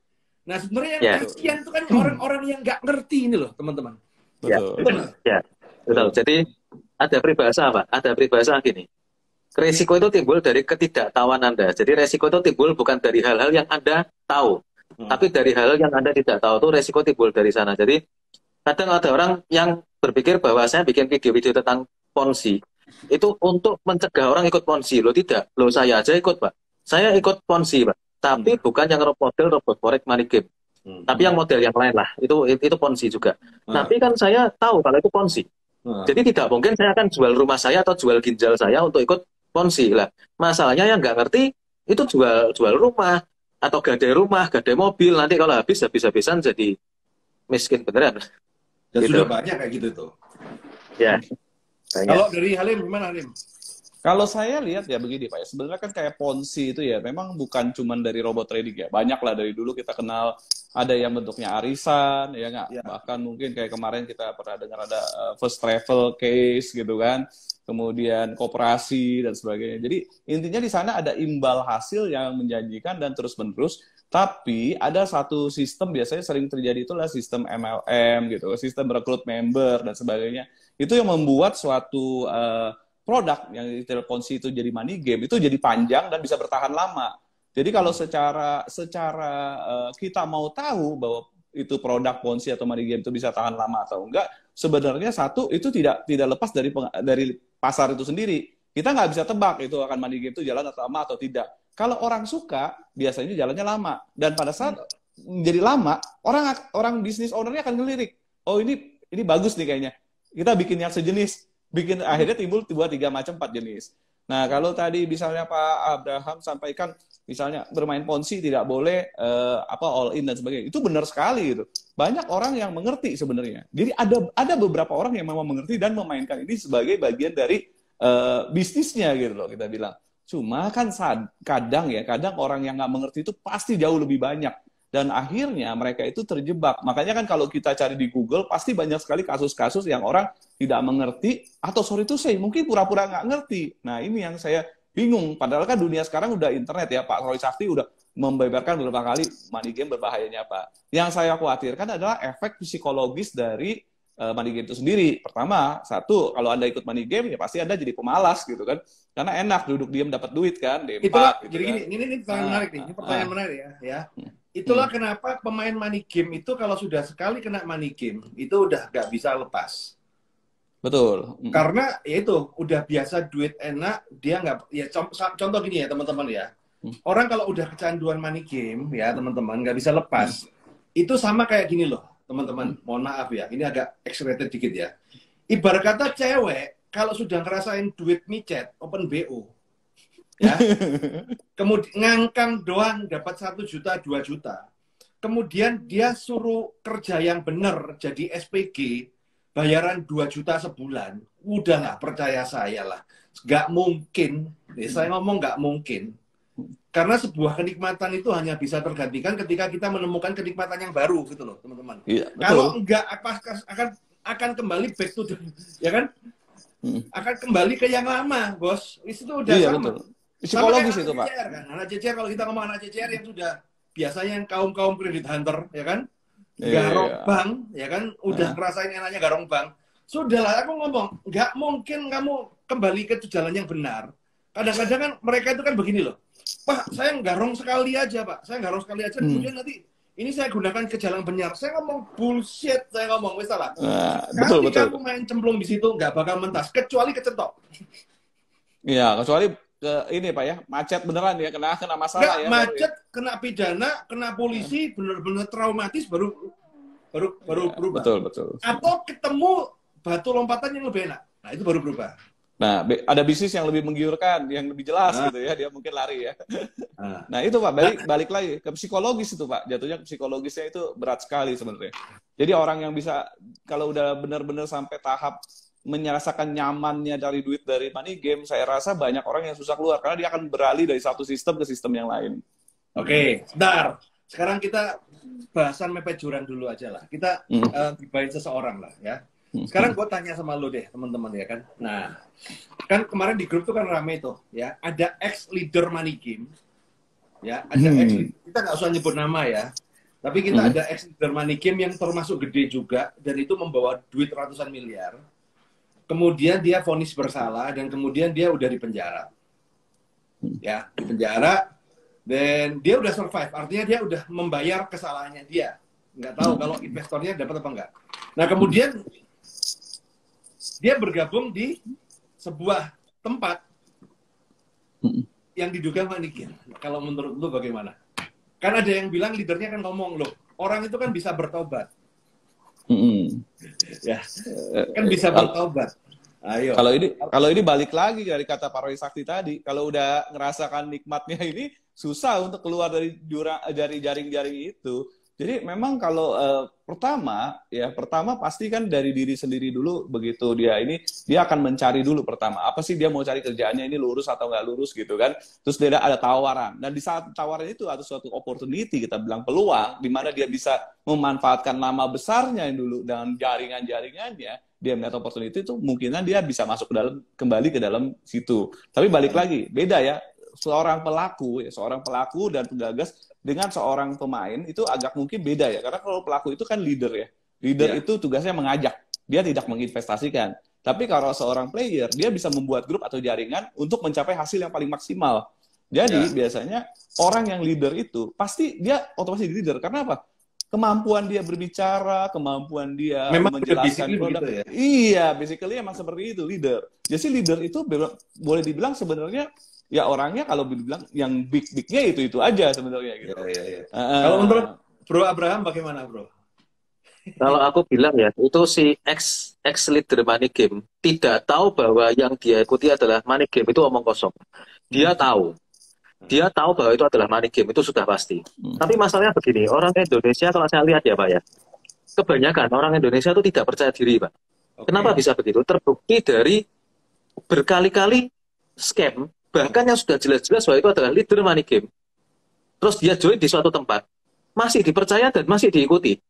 Nah sebenarnya yang kasihan itu kan orang-orang yang nggak ngerti ini loh teman-teman. Betul. Betul. Jadi ada peribahasa Pak, ada peribahasa gini. Resiko itu timbul dari ketidaktahuan Anda. Jadi resiko itu timbul bukan dari hal-hal yang Anda tahu, tapi dari hal yang Anda tidak tahu itu resiko timbul dari sana. Jadi kadang ada orang yang berpikir bahwa saya bikin video-video tentang Ponzi itu untuk mencegah orang ikut Ponzi. Lo tidak, lo saya aja ikut Pak. Saya ikut Ponzi Pak, tapi bukan yang model robot forex money game, tapi yang model yang lain lah. Itu Ponzi juga. Tapi kan saya tahu kalau itu Ponzi. Jadi tidak mungkin saya akan jual rumah saya atau jual ginjal saya untuk ikut Ponzi lah. Masalahnya yang nggak ngerti itu jual rumah atau gadai rumah, gadai mobil. Nanti kalau habis-habisan jadi miskin beneran. Dan gitu. Sudah banyak kayak gitu tuh. Ya. Kalau dari Halim gimana Halim? Kalau saya lihat ya begini Pak, ya sebenarnya kan kayak Ponzi itu ya memang bukan cuma dari robot trading ya, banyak lah dari dulu kita kenal, ada yang bentuknya arisan ya nggak, bahkan mungkin kayak kemarin kita pernah dengar ada first travel case gitu kan, kemudian koperasi dan sebagainya. Jadi intinya di sana ada imbal hasil yang menjanjikan dan terus menerus. Tapi ada satu sistem biasanya sering terjadi itulah sistem MLM gitu, sistem rekrut member dan sebagainya. Itu yang membuat suatu produk yang retail Ponzi itu jadi money game itu jadi panjang dan bisa bertahan lama. Jadi kalau secara kita mau tahu bahwa itu produk Ponzi atau money game itu bisa tahan lama atau enggak, sebenarnya satu itu tidak lepas dari pasar itu sendiri. Kita nggak bisa tebak itu akan money game itu jalan atau lama atau tidak. Kalau orang suka, biasanya jalannya lama. Dan pada saat menjadi lama, orang bisnis ownernya akan ngelirik. Oh ini bagus nih kayaknya. Kita bikin yang sejenis. Akhirnya timbul 2, 3 macam 4 jenis. Nah kalau tadi misalnya Pak Abraham sampaikan, misalnya bermain Ponzi tidak boleh all in dan sebagainya. Itu benar sekali gitu. Banyak orang yang mengerti sebenarnya. Jadi ada beberapa orang yang memang mengerti dan memainkan ini sebagai bagian dari bisnisnya gitu loh kita bilang. Cuma kan kadang orang yang nggak mengerti itu pasti jauh lebih banyak. Dan akhirnya mereka itu terjebak. Makanya kan kalau kita cari di Google, pasti banyak sekali kasus-kasus yang orang tidak mengerti, atau mungkin pura-pura nggak ngerti. Nah ini yang saya bingung. Padahal kan dunia sekarang udah internet ya, Pak Roy Sakti udah membeberkan beberapa kali money game berbahayanya apa. Yang saya khawatirkan adalah efek psikologis dari money game itu sendiri. Pertama, satu, kalau Anda ikut money game ya pasti Anda jadi pemalas gitu kan. Karena enak duduk diam dapat duit kan, D4 Itulah, gitu jadi kan. gini, ini pertanyaan menarik nih. Ini pertanyaan menarik ya. Itulah kenapa pemain money game itu kalau sudah sekali kena money game itu udah nggak bisa lepas. Betul. Karena ya itu udah biasa duit enak, dia nggak, ya contoh gini ya teman-teman ya. Orang kalau udah kecanduan money game ya teman-teman nggak bisa lepas. Itu sama kayak gini loh teman-teman. Mohon maaf ya, ini agak X-rated dikit ya. Ibarat kata cewek kalau sudah ngerasain duit micet, open BO, ya, kemudian ngangkang doang dapat 1 juta, 2 juta. Kemudian dia suruh kerja yang bener jadi SPG, bayaran 2 juta sebulan. Udahlah, percaya saya lah. Nggak mungkin. Saya ngomong nggak mungkin. Karena sebuah kenikmatan itu hanya bisa tergantikan ketika kita menemukan kenikmatan yang baru, gitu loh, teman-teman. Iya, kalau enggak, akan kembali back to the, ya kan? Akan kembali ke yang lama, bos. Itu udah iya, sama. betul. Psikologis itu, Pak. CCR, kan? Anak CCR, kalau kita ngomong anak CCR yang sudah biasanya yang kaum kredit hunter, ya kan? Garong bank, ya kan? Udah ngerasain enaknya garong bank. Sudahlah, aku ngomong, nggak mungkin kamu kembali ke jalan yang benar. Kadang-kadang kan mereka itu kan begini loh. Pak, saya garong sekali aja, Pak. Saya garong sekali aja, kemudian nanti ini saya gunakan ke jalan benar. Saya ngomong bullshit, saya ngomong, wis salah. Betul. Kamu main cemplung di situ nggak bakal mentas, kecuali kecetok. Iya, kecuali ke ini Pak ya, macet beneran ya, kena masalah nggak, ya. Macet, kena pidana, kena polisi, bener-bener traumatis baru berubah. Betul. Atau ketemu batu lompatan yang lebih enak. Nah, itu baru berubah. Nah, ada bisnis yang lebih menggiurkan, yang lebih jelas gitu ya, dia mungkin lari ya. Nah, itu Pak, balik lagi ke psikologis itu Pak, jatuhnya ke psikologisnya itu berat sekali sebenarnya. Jadi orang yang bisa, kalau udah benar-benar sampai tahap merasakan nyamannya dari duit dari money game, saya rasa banyak orang yang susah keluar, karena dia akan beralih dari satu sistem ke sistem yang lain. Oke, sebentar. Sekarang kita bahasan mepet jurang dulu aja lah. Kita gibahin seseorang lah ya. Sekarang gue tanya sama lo deh, teman-teman ya kan. Nah, kan kemarin di grup tuh kan rame tuh ya. Ada ex-leader money game. Ya, ada kita nggak usah nyebut nama ya. Tapi kita ada ex-leader money game yang termasuk gede juga. Dan itu membawa duit ratusan miliar. Kemudian dia vonis bersalah dan kemudian dia udah di penjara. Ya, di penjara. Dan dia udah survive. Artinya dia udah membayar kesalahannya dia. Nggak tahu kalau investornya dapat apa enggak. Nah, kemudian dia bergabung di sebuah tempat yang diduga money game. Kalau menurut lu bagaimana? Kan ada yang bilang leadernya kan ngomong, loh, orang itu kan bisa bertobat. Ya, kan bisa bertobat. Ayo. Kalau ini balik lagi dari kata Pak Roy Sakti tadi, kalau udah ngerasakan nikmatnya ini susah untuk keluar dari jaring-jaring itu. Jadi memang kalau pertama pasti kan dari diri sendiri dulu, begitu dia akan mencari dulu pertama apa sih dia mau cari, kerjaannya ini lurus atau nggak lurus gitu kan. Terus dia ada tawaran, dan di saat tawaran itu ada suatu opportunity, kita bilang peluang, di mana dia bisa memanfaatkan nama besarnya dulu dengan jaringannya, dia melihat opportunity itu, mungkinan dia bisa masuk kembali ke dalam situ. Tapi balik lagi, beda ya. Seorang pelaku dan penggagas dengan seorang pemain itu agak mungkin beda ya, karena kalau pelaku itu kan leader ya, itu tugasnya mengajak, dia tidak menginvestasikan. Tapi kalau seorang player, dia bisa membuat grup atau jaringan untuk mencapai hasil yang paling maksimal. Jadi biasanya orang yang leader itu pasti dia otomatis leader, karena apa? Kemampuan dia berbicara, kemampuan dia memang menjelaskan produk. Gitu ya? Iya, basically emang seperti itu leader. Jadi leader itu boleh dibilang sebenarnya ya orangnya kalau dibilang yang big-bignya itu aja sebenarnya gitu. Iya. Kalau menurut Bro Abraham bagaimana, Bro? Kalau aku bilang ya, itu si ex-leader money game tidak tahu bahwa yang dia ikuti adalah money game, itu omong kosong. Dia tahu bahwa itu adalah money game, itu sudah pasti. Tapi masalahnya begini, orang Indonesia kalau saya lihat ya Pak ya, kebanyakan orang Indonesia itu tidak percaya diri Pak. Kenapa bisa begitu? Terbukti dari berkali-kali scam, bahkan yang sudah jelas-jelas bahwa itu adalah leader money game, terus dia join di suatu tempat, masih dipercaya dan masih diikuti.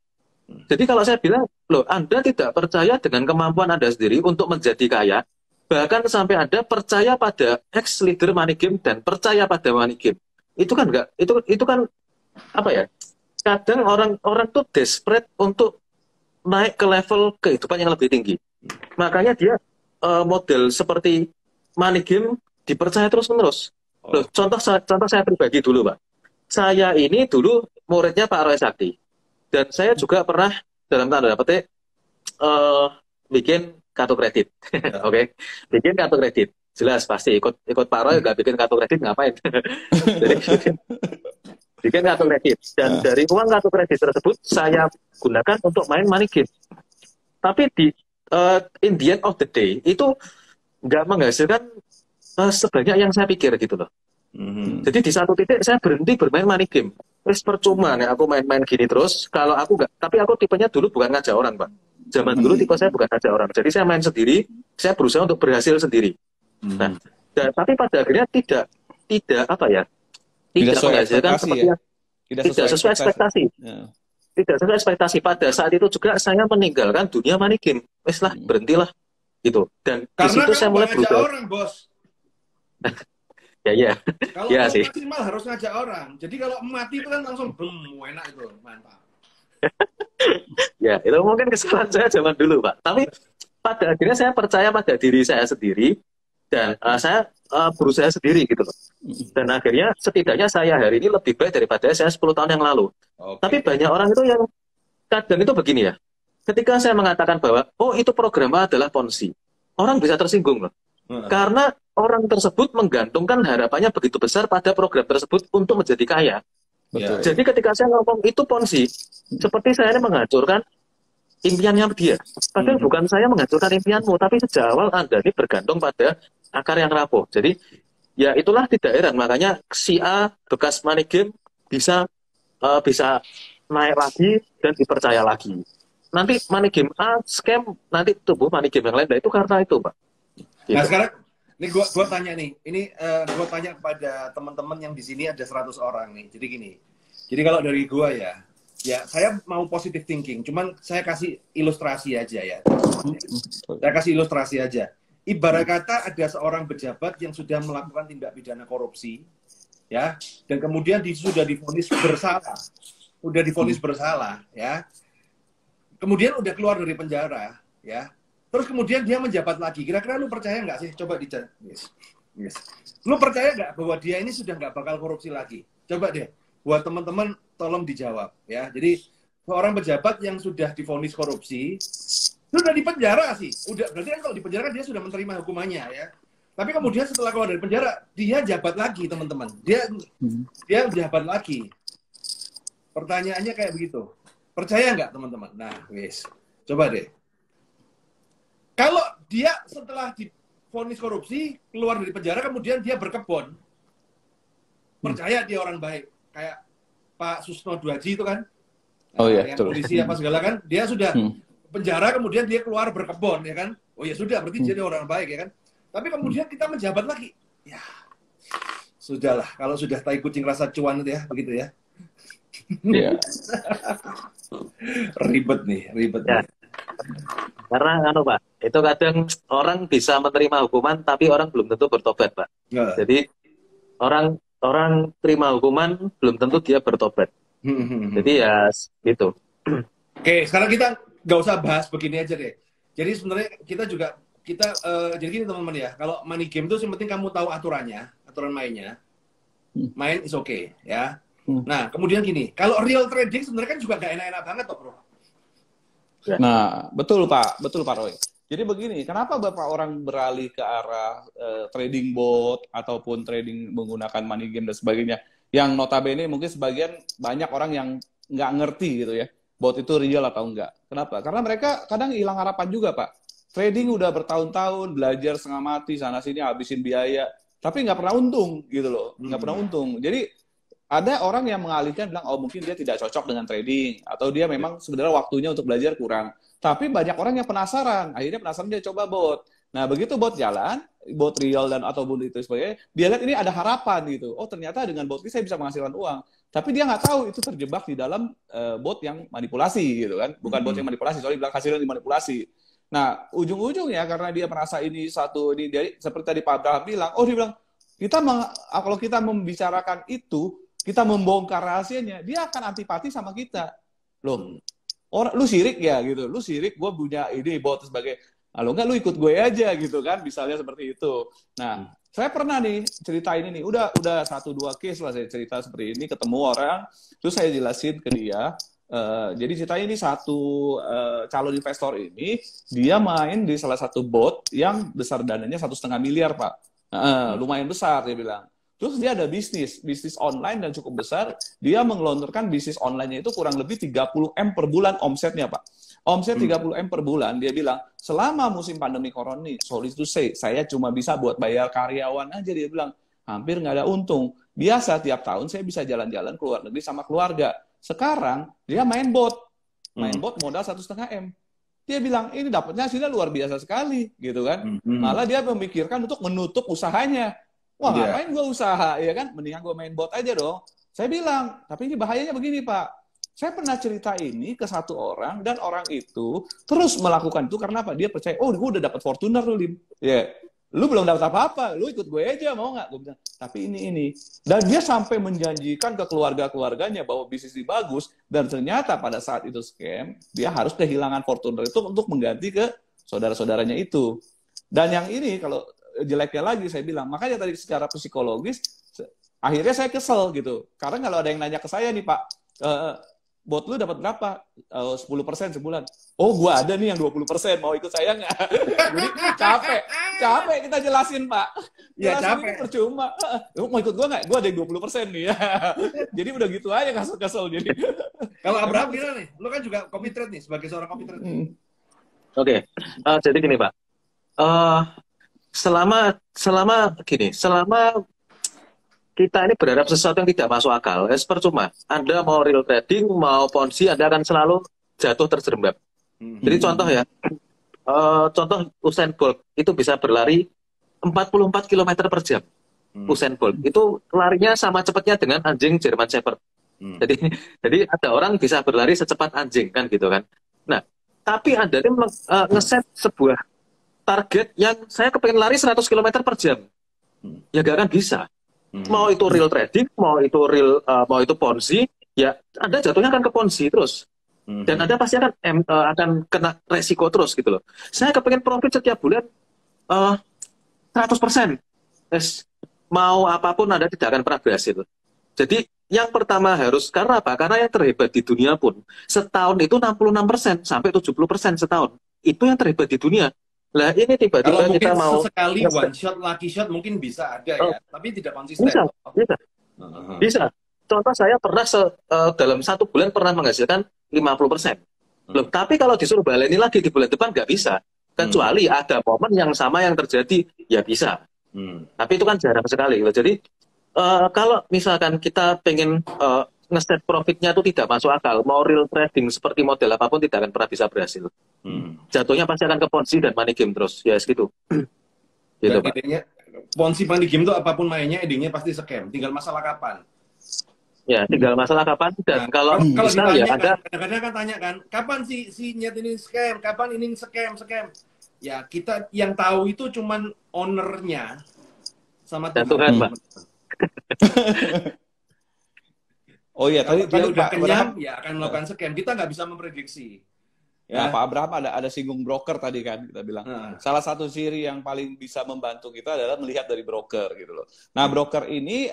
Jadi kalau saya bilang, loh, Anda tidak percaya dengan kemampuan Anda sendiri untuk menjadi kaya, bahkan sampai Anda percaya pada ex-leader money game dan percaya pada money game. Itu kan enggak, itu kan apa ya? Kadang orang tuh desperate untuk naik ke level kehidupan yang lebih tinggi. Makanya dia model seperti money game dipercaya terus-menerus. Loh, Oh. contoh saya pribadi dulu, Pak. Saya ini dulu muridnya Pak Roy Sakti. Dan saya juga pernah dalam tanda petik bikin kartu kredit. Oke, bikin kartu kredit. Jelas pasti ikut Pak Roy nggak bikin kartu kredit ngapain? Jadi bikin kartu kredit. Dan dari uang kartu kredit tersebut saya gunakan untuk main money game. Tapi in the end of the day itu nggak menghasilkan sebanyak yang saya pikir gitu loh. Jadi di satu titik saya berhenti bermain money game. Terus percuma nih aku main-main gini terus. Kalau aku nggak, tapi aku tipenya dulu bukan ngajak orang, Pak. Zaman dulu tipe saya bukan ngajak orang. Jadi saya main sendiri, saya berusaha untuk berhasil sendiri. Nah, tapi pada akhirnya tidak apa ya, tidak sesuai menghasilkan ekspektasi seperti ya? yang tidak sesuai ekspektasi. Ya. Tidak sesuai ekspektasi. Pada saat itu juga saya meninggalkan dunia money game. Wes lah, berhentilah gitu. Dan di Karena situ saya kamu mulai nggak ngajak berubah. orang, bos. Ya. Kalau Ya sih. maksimal harus ngajak orang. Jadi kalau mati itu kan langsung enak itu, mantap. Ya, itu mungkin kesalahan saya zaman dulu, Pak. Tapi pada akhirnya saya percaya pada diri saya sendiri dan saya berusaha sendiri gitu loh. Dan akhirnya setidaknya saya hari ini lebih baik daripada saya 10 tahun yang lalu. Oke. Tapi banyak orang itu yang kadang itu begini ya. Ketika saya mengatakan bahwa, oh itu programnya adalah Ponzi, orang bisa tersinggung loh. Karena orang tersebut menggantungkan harapannya begitu besar pada program tersebut untuk menjadi kaya. Betul. Jadi ketika saya ngomong itu Ponzi, seperti saya ini menghancurkan impiannya dia. Padahal bukan saya menghancurkan impianmu, tapi sejak awal Anda ini bergantung pada akar yang rapuh. Jadi ya itulah tidak heran. Makanya si A bekas money game bisa naik lagi dan dipercaya lagi. Nanti money game A scam, nanti tumbuh money game yang lain. Nah, itu karena itu, Pak. Gitu. Nah sekarang ini gua tanya nih, ini gua tanya kepada teman-teman yang di sini ada 100 orang nih. Jadi gini, jadi kalau dari gua ya saya mau positive thinking, cuman saya kasih ilustrasi aja ya. Saya kasih ilustrasi aja. Ibarat kata ada seorang pejabat yang sudah melakukan tindak pidana korupsi, ya, dan kemudian sudah divonis bersalah, ya. Kemudian udah keluar dari penjara, ya. Terus kemudian dia menjabat lagi. Kira-kira lu percaya nggak sih? Coba dicek. Yes. Lu percaya nggak bahwa dia ini sudah nggak bakal korupsi lagi? Coba deh. Buat teman-teman tolong dijawab. Ya. Jadi seorang pejabat yang sudah divonis korupsi, sudah di penjara sih. Udah, berarti kan kalau di penjara kan dia sudah menerima hukumannya ya. Tapi kemudian setelah keluar dari penjara, dia jabat lagi teman-teman. Dia jabat lagi. Pertanyaannya kayak begitu. Percaya nggak teman-teman? Nah, wes. Coba deh. Kalau dia setelah divonis korupsi, keluar dari penjara, kemudian dia berkebun, percaya dia orang baik. Kayak Pak Susno Duaji itu kan, Oh iya, yang betul. polisi apa segala kan, dia sudah penjara, kemudian dia keluar berkebun, ya kan? Oh ya sudah, berarti jadi orang baik, ya kan? Tapi kemudian kita menjabat lagi. Ya, sudahlah. Kalau sudah tai kucing rasa cuan itu ya, begitu ya. Iya. Ribet nih. Ya. Karena Pak, itu kadang orang bisa menerima hukuman tapi orang belum tentu bertobat, Pak. Jadi orang terima hukuman belum tentu dia bertobat. Jadi ya gitu. Oke, sekarang kita nggak usah bahas begini aja deh. Jadi sebenarnya kita jadi gini teman-teman ya. Kalau money game itu yang penting kamu tahu aturannya, aturan mainnya. Main is okay ya. Nah, kemudian gini, kalau real trading sebenarnya kan juga nggak enak-enak banget toh, bro. Nah, betul Pak Roy. Jadi begini, kenapa Bapak orang beralih ke arah trading bot ataupun trading menggunakan money game dan sebagainya? Yang notabene mungkin sebagian banyak orang yang nggak ngerti gitu ya, bot itu real atau enggak. Kenapa? Karena mereka kadang hilang harapan juga, Pak. Trading udah bertahun-tahun, belajar setengah mati, sana-sini habisin biaya, tapi nggak pernah untung gitu loh, nggak pernah untung. Jadi ada orang yang mengalihkan bilang, oh mungkin dia tidak cocok dengan trading, atau dia memang sebenarnya waktunya untuk belajar kurang. Tapi banyak orang yang penasaran, akhirnya penasaran dia coba bot. Nah begitu bot jalan, bot real dan atau bot itu sebagainya, dia lihat ini ada harapan gitu. Oh ternyata dengan bot ini saya bisa menghasilkan uang. Tapi dia nggak tahu itu terjebak di dalam bot yang manipulasi gitu kan. Bukan bot yang manipulasi, soalnya bilang hasilnya dimanipulasi. Nah ujung-ujungnya karena dia merasa ini dia, seperti tadi Pak Abraham bilang, oh dia bilang, kalau kita membicarakan itu, kita membongkar rahasianya, dia akan antipati sama kita. Loh, orang lu sirik ya gitu, lu sirik, gue punya ini bot sebagai, kalau enggak lu ikut gue aja gitu kan, misalnya seperti itu. Nah, saya pernah nih cerita ini nih, udah 1-2 case lah saya cerita seperti ini, ketemu orang, terus saya jelasin ke dia. Jadi ceritanya ini satu calon investor ini, dia main di salah satu bot yang besar dananya 1,5 miliar Pak. Lumayan besar dia bilang. Terus dia ada bisnis online dan cukup besar. Dia menggelontorkan bisnis online-nya itu kurang lebih 30 M per bulan omsetnya, Pak. Omset 30 M per bulan, dia bilang, selama musim pandemi corona ini, sorry to say, saya cuma bisa buat bayar karyawan aja, dia bilang. Hampir nggak ada untung. Biasa tiap tahun saya bisa jalan-jalan ke luar negeri sama keluarga. Sekarang, dia main bot. Main bot modal 1,5 M. Dia bilang, ini dapatnya hasilnya luar biasa sekali, gitu kan. Malah dia memikirkan untuk menutup usahanya. Wah, ngapain gue usaha, ya kan? Mendingan gue main bot aja dong. Saya bilang, tapi ini bahayanya begini, Pak. Saya pernah cerita ini ke satu orang, dan orang itu terus melakukan itu karena apa? Dia percaya, oh, gue udah dapat Fortuner lu, Lim. Ya, lu belum dapat apa-apa, lu ikut gue aja, mau nggak? Gue bilang, tapi ini. Dan dia sampai menjanjikan ke keluarga-keluarganya bahwa bisnis ini bagus, dan ternyata pada saat itu scam, dia harus kehilangan Fortuner itu untuk mengganti ke saudara-saudaranya itu. Dan yang ini, kalau jeleknya lagi saya bilang, makanya tadi secara psikologis akhirnya saya kesel gitu, karena kalau ada yang nanya ke saya nih Pak, bot lu dapat berapa? 10% sebulan. Oh, gua ada nih yang 20%, mau ikut saya nggak? Jadi capek kita jelasin Pak. Ya Jelasin capek. ini percuma. Mau ikut gua nggak? Gua ada yang 20% nih ya. Jadi udah gitu aja kesel jadi. Kalau Abraham gimana nih? Lu kan juga copy trade nih, sebagai seorang copy trade. Oke. Jadi gini Pak, selama kita ini berharap sesuatu yang tidak masuk akal, percuma. Anda mau real trading, mau ponzi, Anda akan selalu jatuh terjerembab. Jadi contoh ya, contoh Usain Bolt itu bisa berlari 44 km per jam. Usain Bolt itu larinya sama cepatnya dengan anjing German Shepherd. Jadi ada orang bisa berlari secepat anjing kan gitu kan. Nah, tapi Anda ini ngeset sebuah target yang saya kepengen lari 100 km per jam. Ya gak akan bisa. Mau itu real trading, mau itu ponzi, ya Anda jatuhnya akan ke ponzi terus. Dan Anda pasti akan kena resiko terus gitu loh. Saya kepengen profit setiap bulan 100%. Mau apapun Anda tidak akan pernah berhasil. Jadi yang pertama harus, karena apa? Karena yang terhebat di dunia pun setahun itu 66% sampai 70% setahun. Itu yang terhebat di dunia. Lah ini tiba-tiba kita mau sekali one shot, lucky shot mungkin bisa ada ya, tapi tidak konsisten. Bisa. Contoh saya pernah dalam 1 bulan pernah menghasilkan 50%. Belum. Tapi kalau disuruh baleni lagi di bulan depan nggak bisa. Kecuali ada momen yang sama yang terjadi, ya bisa. Tapi itu kan jarang sekali. Jadi kalau misalkan kita pengen ngeset profitnya itu tidak masuk akal, mau real trading seperti model apapun tidak akan pernah bisa berhasil. Jatuhnya pasti akan ke ponzi dan money game terus, ya gitu. Gitu Pak. Intinya ponzi money game itu apapun mainnya, endingnya pasti scam. Tinggal masalah kapan. Ya, tinggal masalah kapan. Dan kalau ditanya, ya ada kadang-kadang kan tanya kan, kapan si Nyet ini scam, kapan ini scam. Ya kita yang tahu itu cuman ownernya sama Tuhan Pak. Oh iya, kalau dia udah kenyang, Abraham, ya akan melakukan scam. Kita nggak bisa memprediksi. Ya, Pak Abraham ada singgung broker tadi kan, kita bilang. Salah satu ciri yang paling bisa membantu kita adalah melihat dari broker gitu loh. Nah, broker ini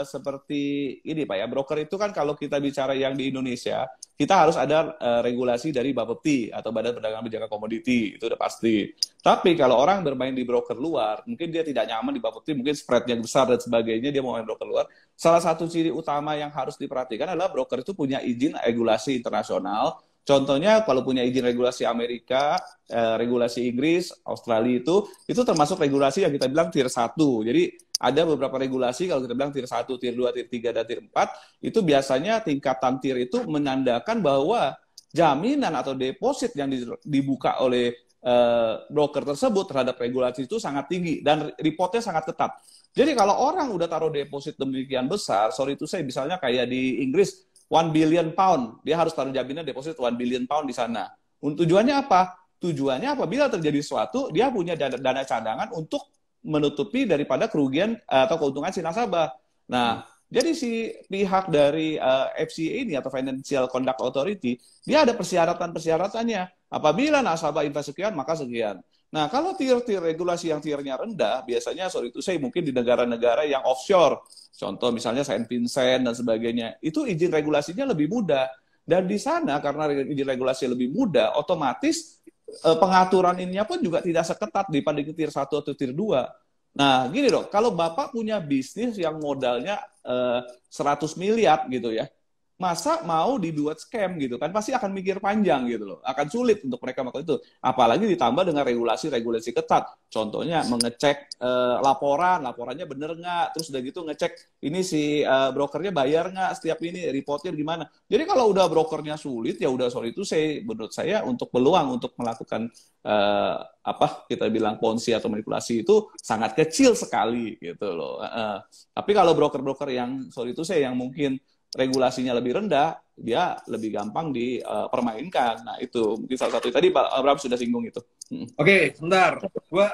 seperti ini Pak ya, broker itu kan kalau kita bicara yang di Indonesia, kita harus ada regulasi dari Bapepti atau Badan Perdagangan Berjangka Komoditi, itu udah pasti. Tapi kalau orang bermain di broker luar, mungkin dia tidak nyaman di Bapepti, mungkin spreadnya besar dan sebagainya, dia mau main broker luar. Salah satu ciri utama yang harus diperhatikan adalah broker itu punya izin regulasi internasional. Contohnya kalau punya izin regulasi Amerika, regulasi Inggris, Australia itu termasuk regulasi yang kita bilang tier 1. Jadi ada beberapa regulasi kalau kita bilang tier 1, tier 2, tier 3, dan tier 4, itu biasanya tingkatan tier itu menandakan bahwa jaminan atau deposit yang dibuka oleh broker tersebut terhadap regulasi itu sangat tinggi dan reportnya sangat ketat. Jadi kalau orang udah taruh deposit demikian besar, sorry itu saya misalnya kayak di Inggris, 1 billion pound, dia harus taruh jaminan deposit 1 billion pound di sana. Tujuannya apa? Tujuannya apabila terjadi sesuatu, dia punya dana cadangan untuk menutupi daripada kerugian atau keuntungan si nasabah. Nah, Jadi si pihak dari FCA ini atau Financial Conduct Authority, dia ada persyaratan-persyaratannya. Apabila nasabah invest sekian, maka sekian. Nah, kalau tier-tier regulasi yang tiernya rendah, biasanya sorry itu saya mungkin di negara-negara yang offshore, contoh misalnya Saint Vincent dan sebagainya, itu izin regulasinya lebih mudah. Dan di sana karena izin regulasi lebih mudah, otomatis pengaturan ininya pun juga tidak seketat dibanding tier 1 atau tier 2. Nah, gini dong, kalau Bapak punya bisnis yang modalnya 100 miliar gitu ya, masa mau dibuat scam gitu kan, pasti akan mikir panjang gitu loh, akan sulit untuk mereka melakukan itu. Apalagi ditambah dengan regulasi-regulasi ketat. Contohnya mengecek laporannya bener nggak, terus udah gitu ngecek ini si brokernya bayar nggak setiap ini, reportnya gimana. Jadi kalau udah brokernya sulit, ya udah sorry itu menurut saya untuk peluang untuk melakukan apa kita bilang ponzi atau manipulasi itu sangat kecil sekali gitu loh. Tapi kalau broker-broker yang sorry itu yang mungkin regulasinya lebih rendah, dia lebih gampang dipermainkan. Nah, itu mungkin salah satu. Tadi Pak Abraham sudah singgung itu. Oke, sebentar. Gua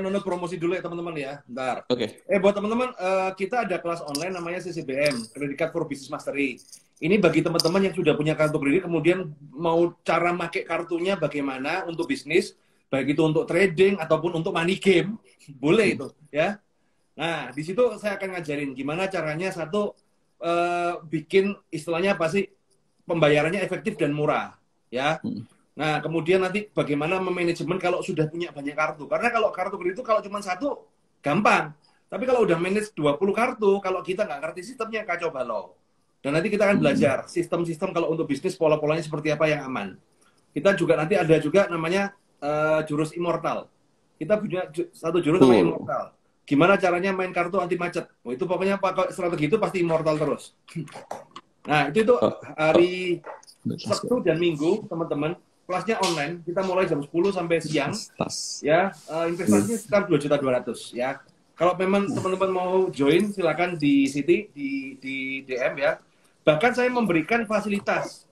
nunut promosi dulu ya teman-teman ya. Bentar. Oke. Buat teman-teman, kita ada kelas online namanya CCBM, Credit Card for Business Mastery. Ini bagi teman-teman yang sudah punya kartu kredit, kemudian mau cara pakai kartunya bagaimana untuk bisnis, baik itu untuk trading ataupun untuk money game, boleh itu ya. Nah, di situ saya akan ngajarin gimana caranya bikin istilahnya apa sih, pembayarannya efektif dan murah ya. Nah kemudian nanti bagaimana memanajemen kalau sudah punya banyak kartu, karena kalau kartu kredit itu kalau cuma satu gampang, tapi kalau udah manage 20 kartu, kalau kita nggak ngerti sistemnya kacau balau. Dan nanti kita akan belajar sistem-sistem kalau untuk bisnis pola-polanya seperti apa yang aman. Kita juga nanti ada juga namanya jurus immortal. Kita punya satu jurus namanya immortal. Gimana caranya main kartu anti macet? Oh, itu pokoknya pakai strategi itu pasti immortal terus. Nah, itu hari Sabtu dan Minggu, teman-teman. Kelasnya online, kita mulai jam 10 sampai siang. Ya, investasinya sekitar 2.200.000 ya. Kalau memang teman-teman mau join, silakan di City, di DM ya. Bahkan saya memberikan fasilitas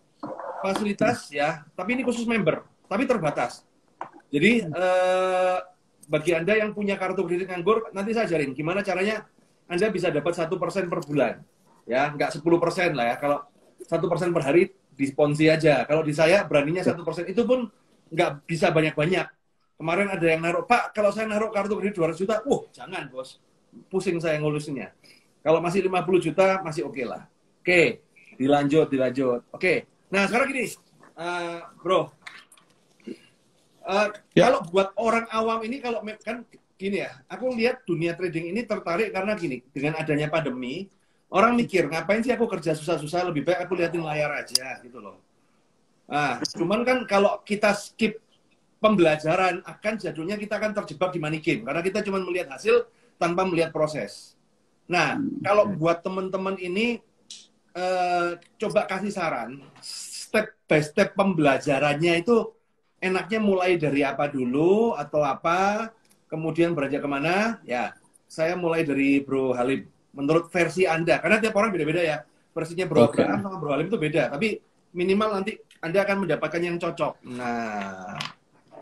ya, tapi ini khusus member, tapi terbatas. Jadi bagi Anda yang punya kartu kredit nganggur, nanti saya ajarin gimana caranya Anda bisa dapat 1% per bulan. Ya, nggak 10% lah ya. Kalau 1% per hari di Ponzi aja. Kalau di saya beraninya 1%, itu pun nggak bisa banyak-banyak. Kemarin ada yang naruh, Pak, kalau saya naruh kartu kredit 200 juta, jangan bos. Pusing saya ngurusinnya. Kalau masih 50 juta, masih oke lah. Oke, dilanjut. Oke, nah sekarang gini, bro. Kalau buat orang awam ini, kalau kan gini ya, aku lihat dunia trading ini tertarik karena gini, dengan adanya pandemi, orang mikir ngapain sih aku kerja susah-susah, lebih baik aku liatin layar aja gitu loh. Nah, cuman kan kalau kita skip pembelajaran, akan jadinya kita akan terjebak di money game karena kita cuma melihat hasil tanpa melihat proses. Nah, kalau buat teman-teman ini coba kasih saran, step by step pembelajarannya itu enaknya mulai dari apa dulu atau apa, kemudian beranjak kemana? Ya, saya mulai dari Bro Halim. Menurut versi Anda, karena tiap orang beda-beda ya. Versinya Bro Abraham sama Bro Halim itu beda, tapi minimal nanti Anda akan mendapatkan yang cocok. Nah,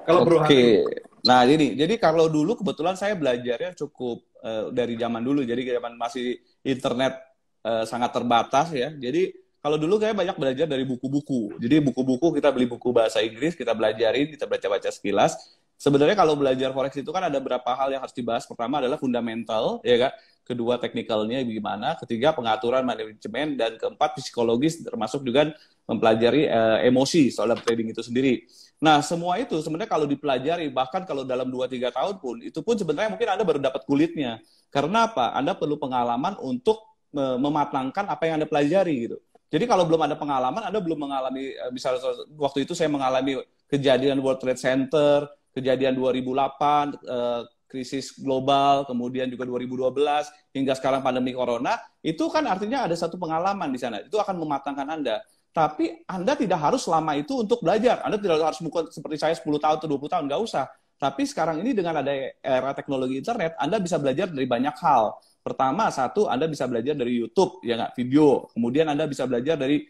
kalau Bro Halim. Nah, jadi kalau dulu kebetulan saya belajarnya cukup dari zaman dulu, jadi zaman masih internet sangat terbatas ya. Jadi kalau dulu saya banyak belajar dari buku-buku. Jadi buku-buku, kita beli buku bahasa Inggris, kita belajarin, kita baca-baca sekilas. Sebenarnya kalau belajar forex itu kan ada beberapa hal yang harus dibahas. Pertama adalah fundamental, ya kan? Kedua teknikalnya gimana, ketiga pengaturan manajemen, dan keempat psikologis, termasuk juga mempelajari emosi soal trading itu sendiri. Nah, semua itu sebenarnya kalau dipelajari, bahkan kalau dalam 2-3 tahun pun, itu pun sebenarnya mungkin Anda baru dapat kulitnya. Karena apa? Anda perlu pengalaman untuk mematangkan apa yang Anda pelajari gitu. Jadi kalau belum ada pengalaman, Anda belum mengalami, misalnya waktu itu saya mengalami kejadian World Trade Center, kejadian 2008, krisis global, kemudian juga 2012, hingga sekarang pandemi corona, itu kan artinya ada satu pengalaman di sana. Itu akan mematangkan Anda. Tapi Anda tidak harus selama itu untuk belajar. Anda tidak harus seperti saya 10 tahun atau 20 tahun, nggak usah. Tapi sekarang ini dengan ada era teknologi internet, Anda bisa belajar dari banyak hal. Pertama, Anda bisa belajar dari YouTube, ya nggak, video. Kemudian Anda bisa belajar dari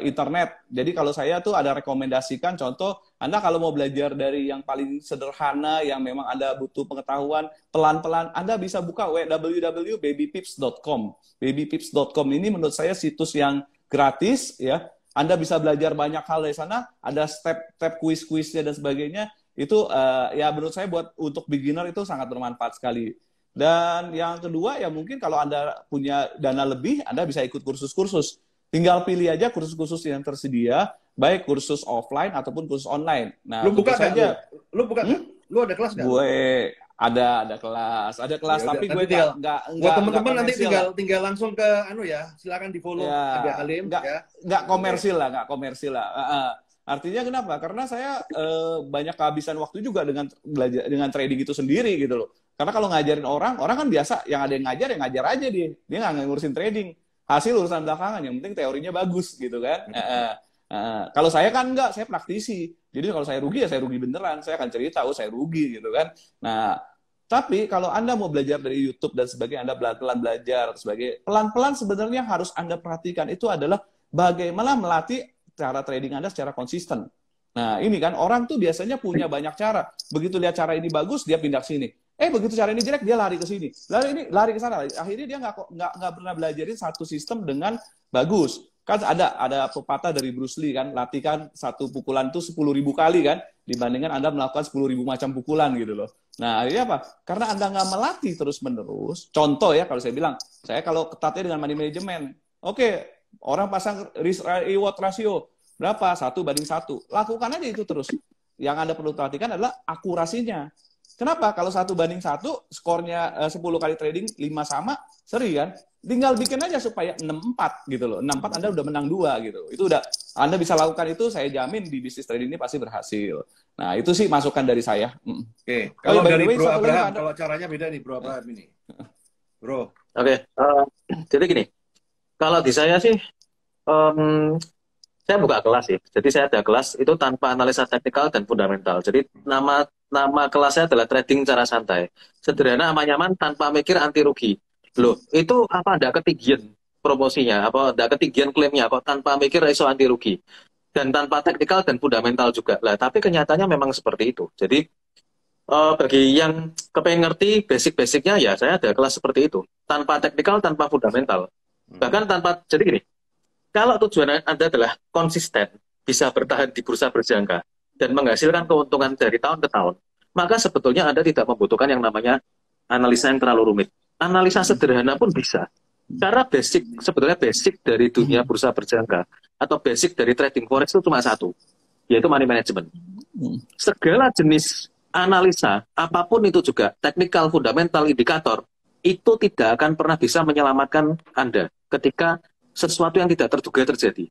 internet. Jadi kalau saya tuh ada rekomendasikan contoh, Anda kalau mau belajar dari yang paling sederhana, yang memang Anda butuh pengetahuan pelan-pelan, Anda bisa buka www.babypips.com. Babypips.com ini menurut saya situs yang gratis ya. Anda bisa belajar banyak hal dari sana, ada step-step kuis-kuisnya dan sebagainya. Itu ya menurut saya untuk beginner itu sangat bermanfaat sekali. Dan yang kedua ya mungkin kalau Anda punya dana lebih, Anda bisa ikut kursus-kursus. Tinggal pilih aja kursus-kursus yang tersedia, baik kursus offline ataupun kursus online. Nah, Lu buka saja. Lu buka Lu ada kelas nggak? Gue ada kelas, Ya tapi udah, gue buat teman-teman nanti komersil tinggal langsung ke ya, silakan di follow ya, ada Halim ya. nggak komersil lah. Artinya kenapa? Karena saya banyak kehabisan waktu juga dengan trading itu sendiri gitu loh. Karena kalau ngajarin orang kan biasa yang ada yang ngajar aja dia nggak ngurusin trading. Hasil urusan belakangan, yang penting teorinya bagus gitu kan. Kalau saya kan enggak, saya praktisi. Jadi kalau saya rugi ya saya rugi beneran. Saya akan cerita, saya rugi gitu kan. Nah, tapi kalau Anda mau belajar dari YouTube dan sebagainya, Anda pelan-pelan belajar sebagai pelan-pelan sebenarnya harus Anda perhatikan itu adalah bagaimana melatih cara trading Anda secara konsisten. Nah, ini kan orang tuh biasanya punya banyak cara. Begitu lihat cara ini bagus, dia pindah ke sini. Begitu cara ini jelek, dia lari ke sini. Lari ke sana. Akhirnya dia nggak pernah belajarin satu sistem dengan bagus. Kan ada pepatah dari Bruce Lee kan, latihan satu pukulan tuh 10.000 kali kan, dibandingkan Anda melakukan 10.000 macam pukulan gitu loh. Nah, akhirnya apa? Karena Anda nggak melatih terus-menerus. Contoh ya, kalau saya bilang, saya kalau ketatnya dengan money management, oke, orang pasang risk reward ratio, berapa? 1:1. Lakukan aja itu terus. Yang Anda perlu perhatikan adalah akurasinya. Kenapa? Kalau 1:1, skornya 10 kali trading, 5 sama, seri kan? Tinggal bikin aja supaya 6-4 gitu loh. 6-4 Anda udah menang 2 gitu. Itu udah, Anda bisa lakukan itu, saya jamin di bisnis trading ini pasti berhasil. Nah, itu sih masukan dari saya. Oke, kalau dari Bro Abraham, kalau caranya beda nih Bro Abraham ini. Bro. Oke, jadi gini, kalau di saya sih, saya buka kelas sih. Jadi saya ada kelas itu tanpa analisa teknikal dan fundamental. Jadi nama kelasnya adalah trading cara santai. Sederhana, aman nyaman, tanpa mikir anti rugi. Loh, itu apa ada ketinggian promosinya? Apa ada ketinggian klaimnya? Kok tanpa mikir iso anti rugi? Dan tanpa teknikal dan fundamental juga. Lah, tapi kenyataannya memang seperti itu. Jadi bagi yang kepengen ngerti basic-basicnya ya saya ada kelas seperti itu. Tanpa teknikal, tanpa fundamental. Bahkan jadi gini, kalau tujuan Anda adalah konsisten, bisa bertahan di bursa berjangka, dan menghasilkan keuntungan dari tahun ke tahun, maka sebetulnya Anda tidak membutuhkan yang namanya analisa yang terlalu rumit. Analisa sederhana pun bisa. Karena sebetulnya basic dari dunia bursa berjangka, atau basic dari trading forex itu cuma satu, yaitu money management. Segala jenis analisa, apapun itu juga, teknikal, fundamental, indikator, itu tidak akan pernah bisa menyelamatkan Anda ketika sesuatu yang tidak terduga terjadi.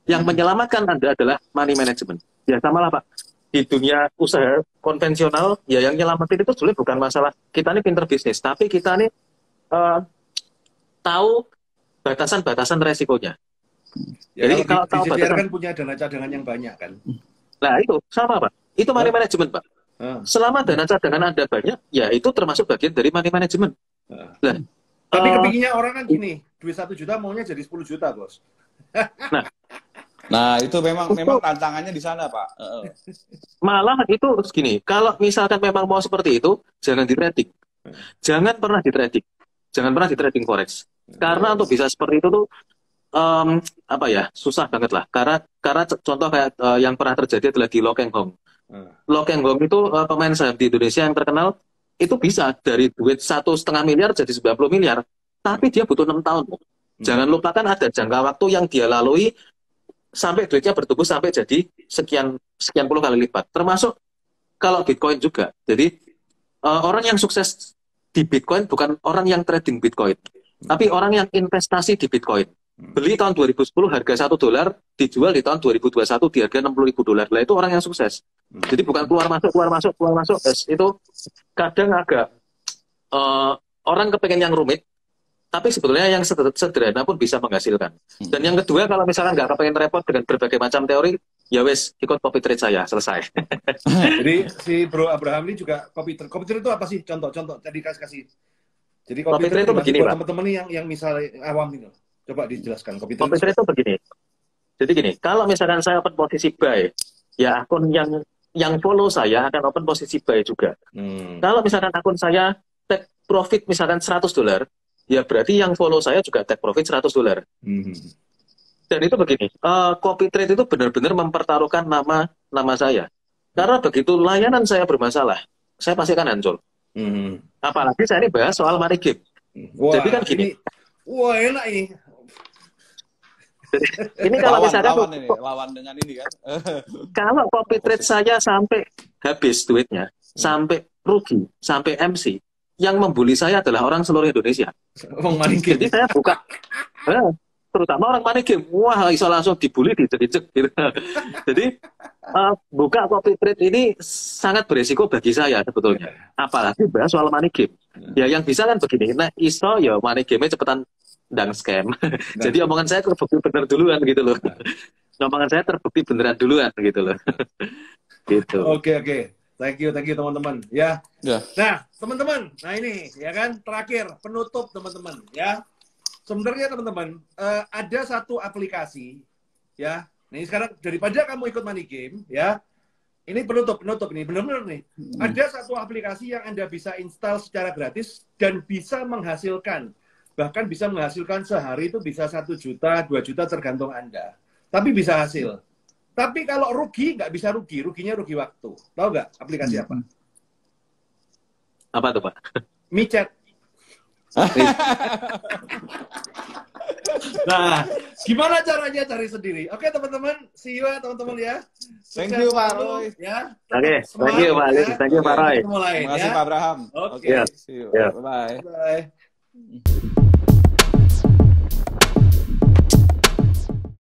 Yang menyelamatkan Anda adalah money management. Ya sama lah Pak. Di dunia usaha konvensional, ya yang nyelamatin itu sebenarnya bukan masalah kita ini pinter bisnis, tapi kita ini tahu batasan-batasan resikonya. Ya, jadi kalau tahu batasan, kan punya dana cadangan yang banyak kan. Nah itu sama Pak. Itu money management Pak. Selama dana cadangan Anda banyak, ya itu termasuk bagian dari money management. Nah, tapi kepinginnya orang kan gini, duit 1 juta maunya jadi 10 juta bos. Nah itu memang tantangannya di sana Pak. Malah itu gini, kalau misalkan memang mau seperti itu, jangan di trading. Jangan pernah di trading. Jangan pernah di trading forex. Karena untuk bisa seperti itu tuh susah banget lah. Karena contoh kayak yang pernah terjadi adalah di Lo Keng Hong. Lo Keng Hong itu pemain saham di Indonesia yang terkenal, itu bisa dari duit 1,5 miliar jadi 90 miliar. Tapi dia butuh 6 tahun. Jangan lupakan ada jangka waktu yang dia lalui sampai duitnya bertumbuh sampai jadi sekian puluh kali lipat. Termasuk kalau Bitcoin juga. Jadi orang yang sukses di Bitcoin bukan orang yang trading Bitcoin, tapi orang yang investasi di Bitcoin. Beli tahun 2010 harga $1, dijual di tahun 2021 di harga $60.000. Lah itu orang yang sukses. Jadi bukan keluar masuk. Itu kadang agak orang kepengen yang rumit, tapi sebetulnya yang sederhana pun bisa menghasilkan. Dan yang kedua, kalau misalkan nggak kepengen repot dengan berbagai macam teori, ya wes ikut copy trade saya, selesai. Jadi si Bro Abraham ini juga copy trade itu apa sih? Contoh tadi kasih. Jadi copy trade itu begini, Pak. Teman-teman yang misalnya awam ini, coba dijelaskan. Copy trade itu begini. Jadi gini, kalau misalkan saya open posisi buy, ya akun yang follow saya akan open posisi buy juga. Kalau misalkan akun saya take profit misalkan $100, ya berarti yang follow saya juga take profit $100. Dan itu begini, copy trade itu benar-benar mempertaruhkan nama saya. Karena begitu layanan saya bermasalah, saya pasti akan hancur. Apalagi saya ini bahas soal money game. Wah, Jadi kan gini. Wah, enak ini. Ini kalau misalkan lawan dengan ini kan. Kalau copy trade saya sampai habis duitnya, sampai rugi, sampai MC, yang membuli saya adalah orang seluruh Indonesia. Jadi saya buka, terutama orang money game, wah iso langsung dibully, dijek-jek gitu. Jadi buka copy trade ini sangat beresiko bagi saya sebetulnya. Apalagi bahas soal money game. Ya yang bisa kan begini, nah iso ya money game-nya cepetan dan scam. Jadi omongan saya terbukti benar duluan gitu loh. Omongan saya terbukti beneran duluan gitu loh. Gitu. Oke. Thank you teman-teman. Ya. Nah, teman-teman, nah ini ya kan terakhir penutup teman-teman ya. Sebenarnya teman-teman, ada satu aplikasi ya. Nih sekarang daripada kamu ikut money game ya. Ini penutup nih, benar-benar nih. Ada satu aplikasi yang Anda bisa install secara gratis dan bisa menghasilkan, bahkan bisa menghasilkan sehari itu bisa 1 juta, 2 juta tergantung Anda. Tapi bisa hasil. Tapi kalau rugi, nggak bisa rugi. Ruginya rugi waktu. Tahu nggak aplikasi apa? Apa tuh, Pak? Micet. Nah, gimana caranya cari sendiri? Oke, teman-teman. See you ya, teman-teman ya. Thank you, Pak Roy. Ya. Oke, thank you, Pak. Thank you, Pak Roy. Terima kasih, Pak Abraham. Oke. See you. Yeah. Bye-bye. Bye.